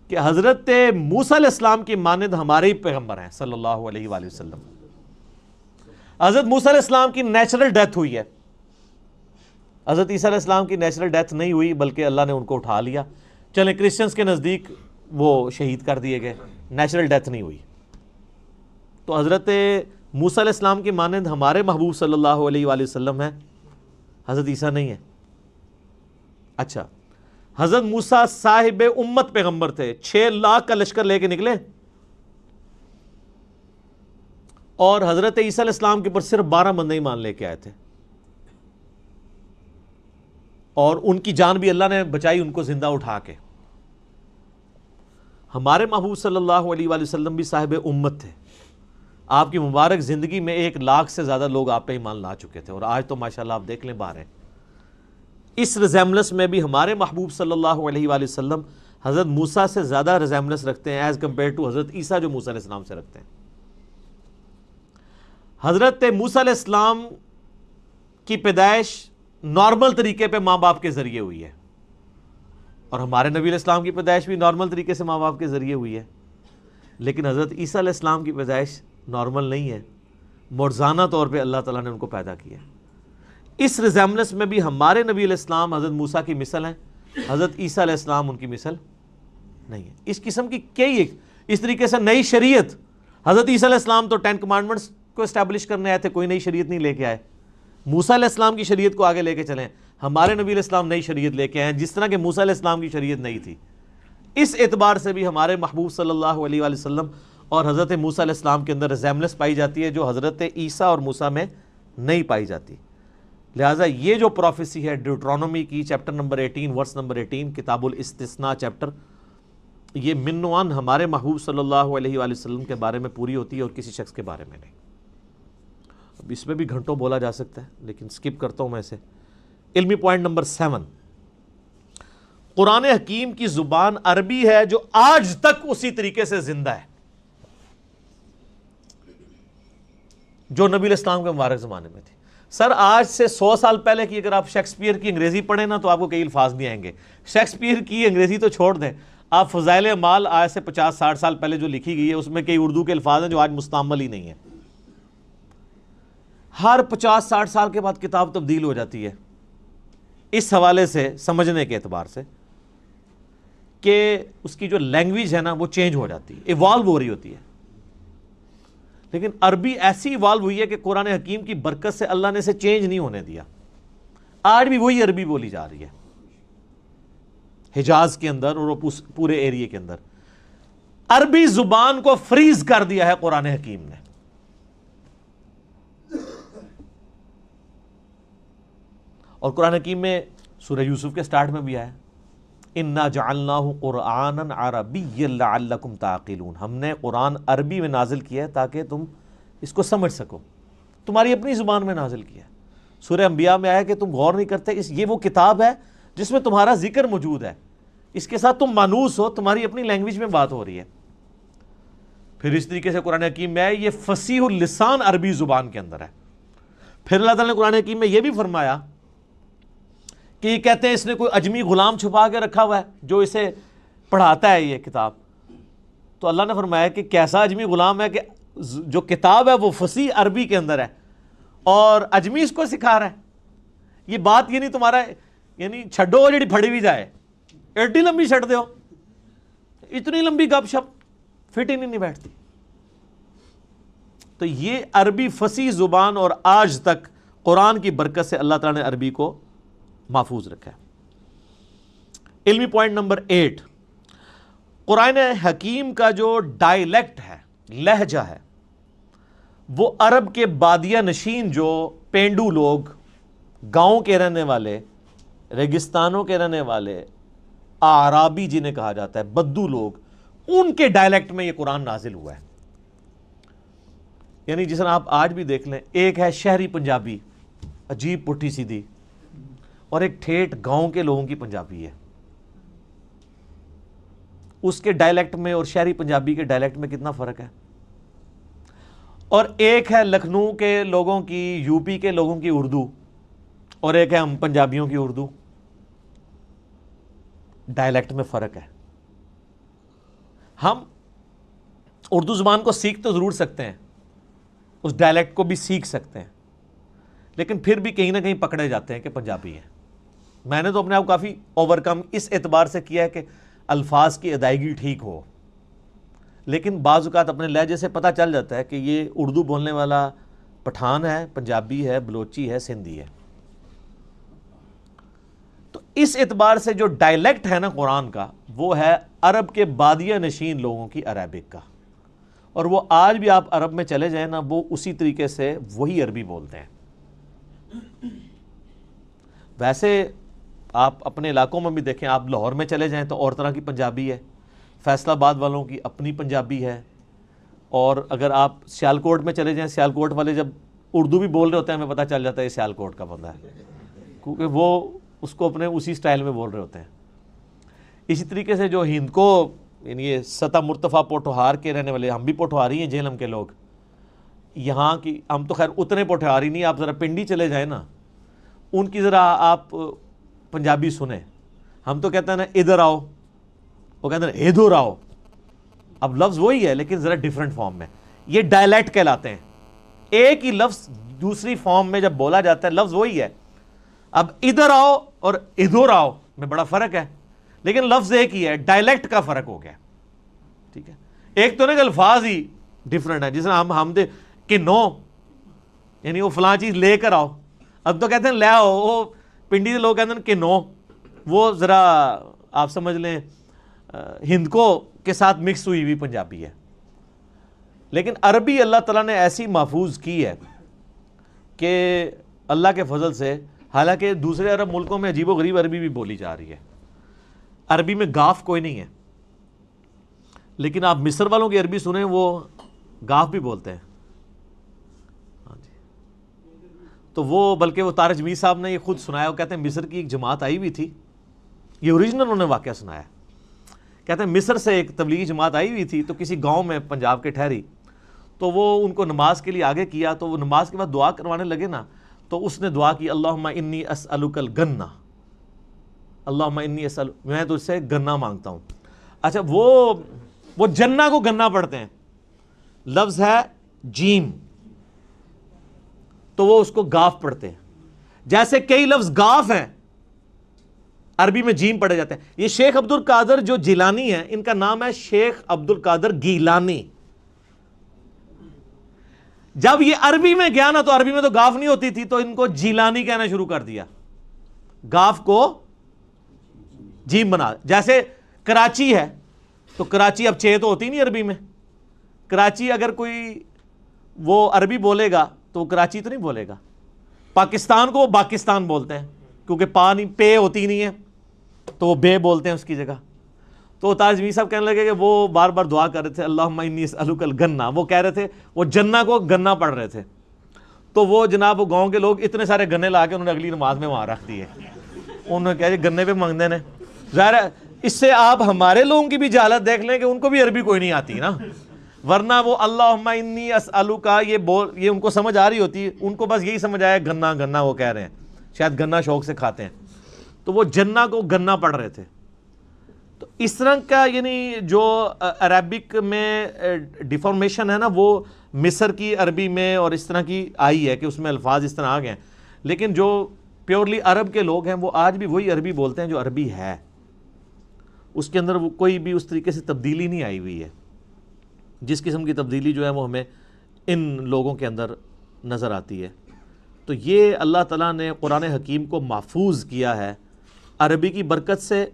کہ حضرت موسیٰ علیہ السلام کی مانند ہمارے ہی پیغمبر ہیں صلی اللہ علیہ وآلہ وسلم. حضرت موسیٰ علیہ السلام کی نیچرل ڈیتھ ہوئی ہے، حضرت عیسیٰ علیہ السلام کی نیچرل ڈیتھ نہیں ہوئی، بلکہ اللہ نے ان کو اٹھا لیا. چلیں کرسچنز کے نزدیک وہ شہید کر دیے گئے، نیچرل ڈیتھ نہیں ہوئی. تو حضرت موسیٰ علیہ السلام کی مانند ہمارے محبوب صلی اللہ علیہ وآلہ وسلم ہیں، حضرت عیسیٰ نہیں ہے. اچھا، حضرت موسیٰ صاحب امت پیغمبر تھے، 6 لاکھ کا لشکر لے کے نکلے، اور حضرت عیسیٰ علیہ السلام کے اوپر صرف 12 بندے ایمان لے کے آئے تھے، اور ان کی جان بھی اللہ نے بچائی ان کو زندہ اٹھا کے. ہمارے محبوب صلی اللہ علیہ وآلہ وسلم بھی صاحب امت تھے، آپ کی مبارک زندگی میں 1 لاکھ سے زیادہ لوگ آپ پہ ایمان لا چکے تھے، اور آج تو ماشاءاللہ آپ دیکھ لیں باہر ہیں. اس ریزیملنس میں بھی ہمارے محبوب صلی اللہ علیہ وآلہ وسلم حضرت موسیٰ سے زیادہ ریزیملنس رکھتے ہیں ایز کمپیئر ٹو حضرت عیسیٰ جو موسیٰ علیہ السلام سے رکھتے ہیں. حضرت موسیٰ علیہ السلام کی پیدائش نارمل طریقے پہ ماں باپ کے ذریعے ہوئی ہے، اور ہمارے نبی علیہ السلام کی پیدائش بھی نارمل طریقے سے ماں باپ کے ذریعے ہوئی ہے. لیکن حضرت عیسیٰ علیہ السلام کی پیدائش نارمل نہیں ہے، معجزانہ طور پہ اللہ تعالیٰ نے ان کو پیدا کیا. اس ریزیملنس میں بھی ہمارے نبی علیہ السلام حضرت موسیٰ کی مثل ہیں، حضرت عیسیٰ علیہ السلام ان کی مثل نہیں ہے. اس قسم کی کئی اس طریقے سے نئی شریعت، حضرت عیسیٰ علیہ السلام تو 10 کمانڈمنٹس کو اسٹیبلش کرنے آئے تھے، کوئی نئی شریعت نہیں لے کے آئے. موسیٰ علیہ السلام کی شریعت کو آگے لے کے چلیں. ہمارے نبی علیہ السلام نئی شریعت لے کے آئے، جس طرح کہ موسیٰ علیہ السلام کی شریعت نہیں تھی. اس اعتبار سے بھی ہمارے محبوب صلی اللہ علیہ وآلہ وسلم اور حضرت موسیٰ علیہ السلام کے اندر ریزیمبلنس پائی جاتی ہے جو حضرت عیسیٰ اور موسیٰ میں نہیں پائی جاتی. لہٰذا یہ جو پروفیسی ہے ڈیوٹرانومی کی چیپٹر نمبر 18 ورس نمبر 18 کتاب الاستثناء چیپٹر، یہ من و عن ہمارے محبوب صلی اللہ علیہ وآلہ وسلم کے بارے میں پوری ہوتی ہے اور کسی شخص کے بارے میں نہیں. اب اس میں بھی گھنٹوں بولا جا سکتا ہے لیکن سکپ کرتا ہوں میں اسے. علمی پوائنٹ نمبر 7، قرآن حکیم کی زبان عربی ہے جو آج تک اسی طریقے سے زندہ ہے جو نبی علیہ السلام کے مبارک زمانے میں تھی. سر آج سے 100 سال پہلے کی اگر آپ شیکسپیئر کی انگریزی پڑھیں نا تو آپ کو کئی الفاظ نہیں آئیں گے. شیکسپیئر کی انگریزی تو چھوڑ دیں، آپ فضائل اعمال آج سے 50-60 سال پہلے جو لکھی گئی ہے اس میں کئی اردو کے الفاظ ہیں جو آج مستعمل ہی نہیں ہیں. ہر 50-60 سال کے بعد کتاب تبدیل ہو جاتی ہے اس حوالے سے سمجھنے کے اعتبار سے کہ اس کی جو لینگویج ہے نا وہ چینج ہو جاتی ہے، ایوالو ہو رہی ہوتی ہے. لیکن عربی ایسی ایوالو ہوئی ہے کہ قرآن حکیم کی برکت سے اللہ نے اسے چینج نہیں ہونے دیا. آج بھی وہی عربی بولی جا رہی ہے حجاز کے اندر اور پورے ایریے کے اندر. عربی زبان کو فریز کر دیا ہے قرآن حکیم نے. اور قرآن حکیم میں سورہ یوسف کے سٹارٹ میں بھی آیا اِنَّا جَعَلْنَاهُ قُرْآنًا عَرَبِيًّا لَعَلَّكُمْ تَعْقِلُونَ. ہم نے قرآن عربی میں نازل کیا ہے تاکہ تم اس کو سمجھ سکو، تمہاری اپنی زبان میں نازل کیا ہے. سورہ انبیاء میں آیا کہ تم غور نہیں کرتے، یہ وہ کتاب ہے جس میں تمہارا ذکر موجود ہے، اس کے ساتھ تم مانوس ہو، تمہاری اپنی لینگویج میں بات ہو رہی ہے. پھر اس طریقے سے قرآن حکیم میں ہے یہ فصیح اللسان عربی زبان کے اندر ہے. پھر اللہ تعالیٰ نے قرآن حکیم میں یہ بھی فرمایا کہ یہ کہتے ہیں اس نے کوئی اجمی غلام چھپا کے رکھا ہوا ہے جو اسے پڑھاتا ہے یہ کتاب. تو اللہ نے فرمایا کہ کیسا اجمی غلام ہے کہ جو کتاب ہے وہ فصیح عربی کے اندر ہے اور اجمی اس کو سکھا رہا ہے. یہ بات یہ نہیں تمہارا یعنی چھڈو جڑی پھڑی بھی جائے، ایڈی لمبی چھڑ دے ہو، اتنی لمبی گپ شپ فٹ ہی نہیں بیٹھتی. تو یہ عربی فصیح زبان اور آج تک قرآن کی برکت سے اللہ تعالیٰ نے عربی کو محفوظ رکھا ہے. علمی پوائنٹ نمبر 8، قرآن حکیم کا جو ڈائلیکٹ ہے، لہجہ ہے، وہ عرب کے بادیہ نشین جو پینڈو لوگ، گاؤں کے رہنے والے، ریگستانوں کے رہنے والے، اعرابی جنہیں کہا جاتا ہے، بدو لوگ، ان کے ڈائلیکٹ میں یہ قرآن نازل ہوا ہے. یعنی جس طرح آپ آج بھی دیکھ لیں، ایک ہے شہری پنجابی عجیب پٹھی سیدھی، اور ایک ٹھیٹھ گاؤں کے لوگوں کی پنجابی ہے. اس کے ڈائلیکٹ میں اور شہری پنجابی کے ڈائلیکٹ میں کتنا فرق ہے. اور ایک ہے لکھنؤ کے لوگوں کی، یو پی کے لوگوں کی اردو، اور ایک ہے ہم پنجابیوں کی اردو. ڈائلیکٹ میں فرق ہے. ہم اردو زبان کو سیکھ تو ضرور سکتے ہیں، اس ڈائلیکٹ کو بھی سیکھ سکتے ہیں، لیکن پھر بھی کہیں نہ کہیں پکڑے جاتے ہیں کہ پنجابی ہیں. میں نے تو اپنے آپ کافی اوور کم اس اعتبار سے کیا ہے کہ الفاظ کی ادائیگی ٹھیک ہو، لیکن بعض اوقات اپنے لہجے سے پتہ چل جاتا ہے کہ یہ اردو بولنے والا پٹھان ہے، پنجابی ہے، بلوچی ہے، سندھی ہے. تو اس اعتبار سے جو ڈائلیکٹ ہے نا قرآن کا، وہ ہے عرب کے بادیہ نشین لوگوں کی عربک کا. اور وہ آج بھی آپ عرب میں چلے جائیں نا، وہ اسی طریقے سے وہی عربی بولتے ہیں. ویسے آپ اپنے علاقوں میں بھی دیکھیں، آپ لاہور میں چلے جائیں تو اور طرح کی پنجابی ہے، فیصل آباد والوں کی اپنی پنجابی ہے، اور اگر آپ سیالکوٹ میں چلے جائیں، سیالکوٹ والے جب اردو بھی بول رہے ہوتے ہیں ہمیں پتہ چل جاتا ہے یہ سیالکوٹ کا بندہ ہے، کیونکہ وہ اس کو اپنے اسی سٹائل میں بول رہے ہوتے ہیں. اسی طریقے سے جو ہند کو یعنی یہ سطح مرتفع پوٹھوہار کے رہنے والے، ہم بھی پوٹھوہاری ہیں جہلم کے لوگ، یہاں کی ہم تو خیر اتنے پوٹھوہاری نہیں، آپ ذرا پنڈی چلے جائیں نا، ان کی ذرا آپ پنجابی سنیں. ہم تو کہتے ہیں نا ادھر آؤ، وہ کہتے ہیں ادھر آؤ. اب لفظ وہی ہے لیکن ذرا ڈیفرنٹ فارم میں. یہ ڈائلیکٹ کہلاتے ہیں. ایک ہی لفظ دوسری فارم میں جب بولا جاتا ہے لفظ وہی ہے. اب ادھر آؤ اور ادھر آؤ میں بڑا فرق ہے، لیکن لفظ ایک ہی ہے، ڈائلیکٹ کا فرق ہو گیا. ٹھیک ہے، ایک تو نا کہ الفاظ ہی ڈیفرنٹ ہے. جس طرح ہم دے کہ نو یعنی وہ فلاں چیز لے کر آؤ، اب تو کہتے ہیں لے آؤ. وہ پنڈی کے لوگ کہتے ہیں کہ نو، وہ ذرا آپ سمجھ لیں ہند کو کے ساتھ مکس ہوئی ہوئی پنجابی ہے، لیکن عربی اللہ تعالیٰ نے ایسی محفوظ کی ہے کہ اللہ کے فضل سے، حالانکہ دوسرے عرب ملکوں میں عجیب و غریب عربی بھی بولی جا رہی ہے، عربی میں گاف کوئی نہیں ہے، لیکن آپ مصر والوں کی عربی سنیں وہ گاف بھی بولتے ہیں۔ ہاں جی، تو وہ بلکہ وہ طارق جمیل صاحب نے یہ خود سنایا، وہ کہتے ہیں مصر کی ایک جماعت آئی ہوئی تھی، یہ اوریجنل انہوں نے واقعہ سنایا، کہتے ہیں مصر سے ایک تبلیغی جماعت آئی ہوئی تھی، تو کسی گاؤں میں پنجاب کے ٹھہری، تو وہ ان کو نماز کے لیے آگے کیا، تو وہ نماز کے بعد دعا کروانے لگے نا، تو اس نے دعا کی اللہم انی اسألک الگنہ، اللہم انی اسألک، میں تو اس سے گنہ مانگتا ہوں۔ اچھا وہ جنہ کو گنہ پڑھتے ہیں، لفظ ہے جیم، تو وہ اس کو گاف پڑھتے ہیں، جیسے کئی لفظ گاف ہیں عربی میں جیم پڑھے جاتے ہیں۔ یہ شیخ عبد القادر جو جیلانی ہیں، ان کا نام ہے شیخ عبد القادر گیلانی۔ جب یہ عربی میں گیا نا، تو عربی میں تو گاف نہیں ہوتی تھی، تو ان کو جیلانی کہنا شروع کر دیا، گاف کو جیم بنا۔ جیسے کراچی ہے، تو کراچی اب چھ تو ہوتی نہیں عربی میں، کراچی اگر کوئی وہ عربی بولے گا تو وہ کراچی تو نہیں بولے گا۔ پاکستان کو وہ پاکستان بولتے ہیں، کیونکہ پا نہیں، پے ہوتی نہیں ہے، تو وہ بے بولتے ہیں اس کی جگہ۔ تو طارق جمیل صاحب کہنے لگے کہ وہ بار بار دعا کر رہے تھے اللہم انی اسألک الگنہ، وہ کہہ رہے تھے، وہ جنہ کو گنہ پڑھ رہے تھے، تو وہ جناب وہ گاؤں کے لوگ اتنے سارے گنے لا کے انہوں نے اگلی نماز میں وہاں رکھ دیے، انہوں نے کہا گنے پہ مانگتے ہیں۔ ظاہر ہے اس سے آپ ہمارے لوگوں کی بھی جہالت دیکھ لیں کہ ان کو بھی عربی کوئی نہیں آتی نا، ورنہ وہ اللہم انی اسألک یہ ان کو سمجھ آ رہی ہوتی، ان کو بس یہی سمجھ آیا گنا گنا وہ کہہ رہے ہیں، شاید گنا شوق سے کھاتے ہیں، تو وہ جنہ کو گنا پڑھ رہے تھے۔ تو اس طرح کا یعنی جو عربک میں ڈیفارمیشن ہے نا، وہ مصر کی عربی میں اور اس طرح کی آئی ہے کہ اس میں الفاظ اس طرح آ گئے ہیں، لیکن جو پیورلی عرب کے لوگ ہیں وہ آج بھی وہی عربی بولتے ہیں جو عربی ہے، اس کے اندر وہ کوئی بھی اس طریقے سے تبدیلی نہیں آئی ہوئی ہے۔ جس قسم کی تبدیلی جو ہے وہ ہمیں ان لوگوں کے اندر نظر آتی ہے۔ تو یہ اللہ تعالیٰ نے قرآن حکیم کو محفوظ کیا ہے عربی کی برکت سے،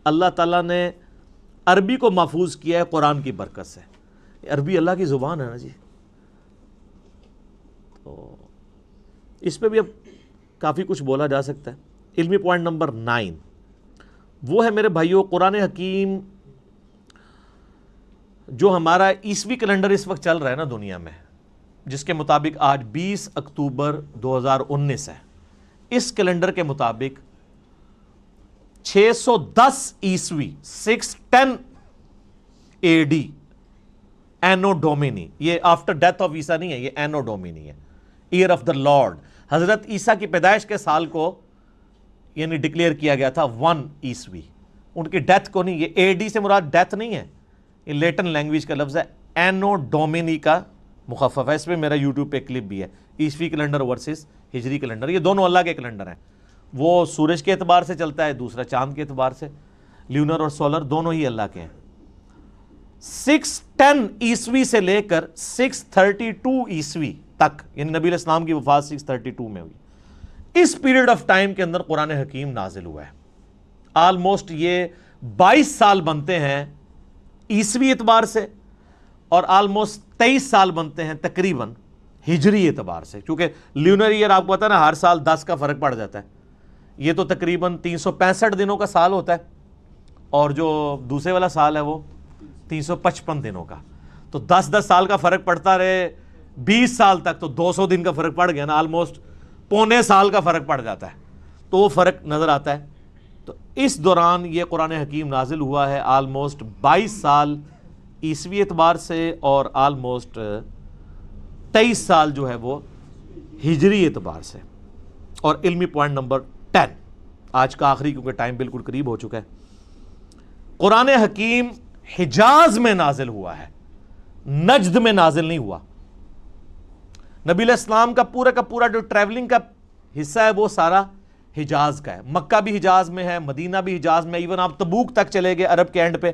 اللہ تعالیٰ نے عربی کو محفوظ کیا ہے قرآن کی برکت سے۔ عربی اللہ کی زبان ہے نا جی، تو اس پہ بھی اب کافی کچھ بولا جا سکتا ہے۔ علمی پوائنٹ نمبر 9 وہ ہے میرے بھائیوں، قرآن حکیم جو ہمارا عیسوی کیلنڈر اس وقت چل رہا ہے نا دنیا میں، جس کے مطابق آج 20 اکتوبر 2019 ہے، اس کیلنڈر کے مطابق 610 عیسوی 610 اے ڈی اینو ڈومینی، یہ آفٹر ڈیتھ آف عیسیٰ نہیں ہے، یہ اینو ڈومینی ہے، ایئر آف دا لارڈ، حضرت عیسیٰ کی پیدائش کے سال کو یعنی ڈکلیئر کیا گیا تھا 1 عیسوی، ان کی ڈیتھ کو نہیں، یہ اے ڈی سے مراد ڈیتھ نہیں ہے، یہ لیٹن لینگویج کا لفظ ہے، اینو ڈومینی کا مخفف ہے۔ اس پہ میرا یوٹیوب پہ کلپ بھی ہے، عیسوی کیلنڈر ورسز ہجری کیلنڈر، یہ دونوں اللہ کے کیلنڈر ہیں، وہ سورج کے اعتبار سے چلتا ہے، دوسرا چاند کے اعتبار سے، لیونر اور سولر دونوں ہی اللہ کے ہیں۔ 610 عیسوی سے لے کر 632 عیسوی تک، یعنی نبی علیہ السلام کی وفات 632 میں ہوئی، اس پیریڈ آف ٹائم کے اندر قرآن حکیم نازل ہوا ہے۔ آلموسٹ یہ 22 سال بنتے ہیں عیسوی اعتبار سے، اور آلموسٹ 23 سال بنتے ہیں تقریباً ہجری اعتبار سے، کیونکہ لیونر ایئر آپ کو پتا ہے نا ہر سال 10 کا فرق پڑ جاتا ہے، یہ تو تقریباً 365 دنوں کا سال ہوتا ہے، اور جو دوسرے والا سال ہے وہ 355 دنوں کا، تو 10 سال کا فرق پڑتا رہے 20 سال تک، تو 200 دن کا فرق پڑ گیا نا، آلموسٹ پونے سال کا فرق پڑ جاتا ہے، تو وہ فرق نظر آتا ہے۔ تو اس دوران یہ قرآن حکیم نازل ہوا ہے، آلموسٹ 22 سال عیسوی اعتبار سے، اور آلموسٹ 23 سال جو ہے وہ ہجری اعتبار سے۔ اور علمی پوائنٹ نمبر 10 آج کا آخری، کیونکہ ٹائم بالکل قریب ہو چکا ہے، قرآن حکیم حجاز میں نازل ہوا ہے، نجد میں نازل نہیں ہوا۔ نبی علیہ السلام کا پورا جو ٹریولنگ کا حصہ ہے وہ سارا حجاز کا ہے، مکہ بھی حجاز میں ہے، مدینہ بھی حجاز میں، ایون آپ تبوک تک چلے گئے عرب کے اینڈ پہ،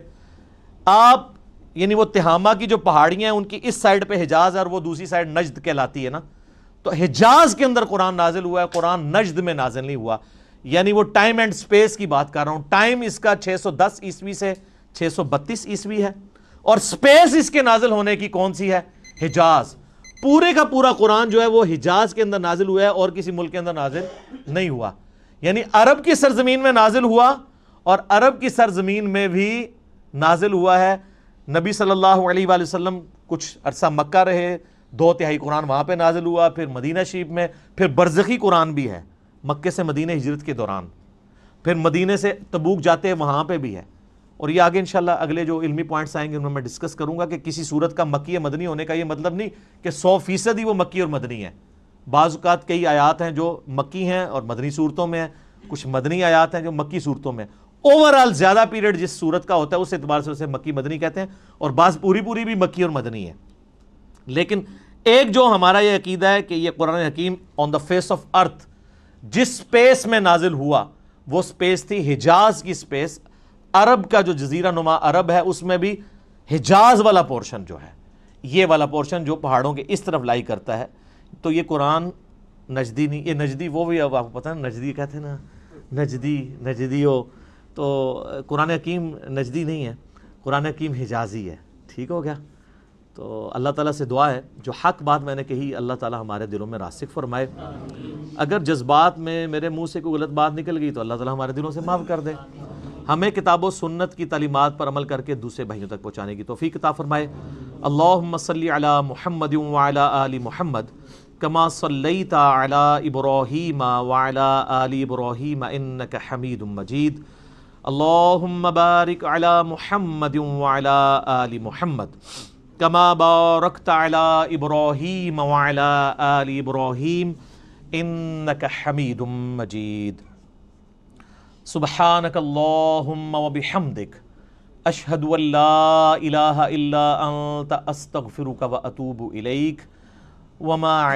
آپ یعنی وہ تہامہ کی جو پہاڑیاں ہیں ان کی اس سائڈ پہ حجاز ہے اور وہ دوسری سائڈ نجد کہلاتی ہے نا، تو حجاز کے اندر قرآن نازل ہوا ہے، قرآن نجد میں نازل نہیں ہوا، یعنی وہ ٹائم اینڈ سپیس کی بات کر رہا ہوں، ٹائم اس کا 610 عیسوی سے 632 عیسوی ہے، اور سپیس اس کے نازل ہونے کی کون سی ہے؟ حجاز۔ پورے کا پورا قرآن جو ہے وہ حجاز کے اندر نازل ہوا ہے اور کسی ملک کے اندر نازل نہیں ہوا، یعنی عرب کی سرزمین میں نازل ہوا، اور عرب کی سرزمین میں بھی نازل ہوا ہے۔ نبی صلی اللہ علیہ وآلہ وسلم کچھ عرصہ مکہ رہے، 2/3 قرآن وہاں پہ نازل ہوا، پھر مدینہ شریف میں، پھر برزخی قرآن بھی ہے مکے سے مدینہ ہجرت کے دوران، پھر مدینے سے تبوک جاتے ہیں وہاں پہ بھی ہے، اور یہ آگے انشاءاللہ اگلے جو علمی پوائنٹس آئیں گے ان میں میں ڈسکس کروں گا کہ کسی صورت کا مکی یا مدنی ہونے کا یہ مطلب نہیں کہ 100% ہی وہ مکی اور مدنی ہے۔ بعض اوقات کئی آیات ہیں جو مکی ہیں اور مدنی صورتوں میں ہیں، کچھ مدنی آیات ہیں جو مکی صورتوں میں۔ اوورال زیادہ پیریڈ جس صورت کا ہوتا ہے اس اعتبار سے اسے مکی مدنی کہتے ہیں، اور بعض پوری بھی مکی اور مدنی ہے۔ لیکن ایک جو ہمارا یہ عقیدہ ہے کہ یہ قرآن حکیم آن دا فیس آف ارتھ جس سپیس میں نازل ہوا وہ سپیس تھی حجاز کی سپیس۔ عرب کا جو جزیرہ نما عرب ہے اس میں بھی حجاز والا پورشن جو ہے، یہ والا پورشن جو پہاڑوں کے اس طرف لائی کرتا ہے، تو یہ قرآن نجدی نہیں، یہ نجدی وہ بھی اب آپ کو پتہ ہے نجدی کہتے ہیں نا، نجدی ہو، تو قرآن حکیم نجدی نہیں ہے، قرآن حکیم حجازی ہے۔ ٹھیک ہو گیا؟ تو اللہ تعالیٰ سے دعا ہے جو حق بات میں نے کہی اللہ تعالیٰ ہمارے دلوں میں راسخ فرمائے، اگر جذبات میں میرے منہ سے کوئی غلط بات نکل گئی تو اللہ تعالیٰ ہمارے دلوں سے معاف کر دے، ہمیں کتاب و سنت کی تعلیمات پر عمل کر کے دوسرے بھائیوں تک پہنچانے کی توفیق عطا فرمائے۔ اللہم صلی علی محمد وعلی آل محمد کما صلیت علی ابراہیم وعلی آل ابراہیم انک حمید مجید۔ اللہم بارک علی محمد وعلی آل محمد کما بارکت علی ابراہیم وعلی آل ابراہیم انک حمید مجید۔ سبحانک اللہم وبحمدک اشہد ان لا الہ الا انت استغفرک واتوب الیک وما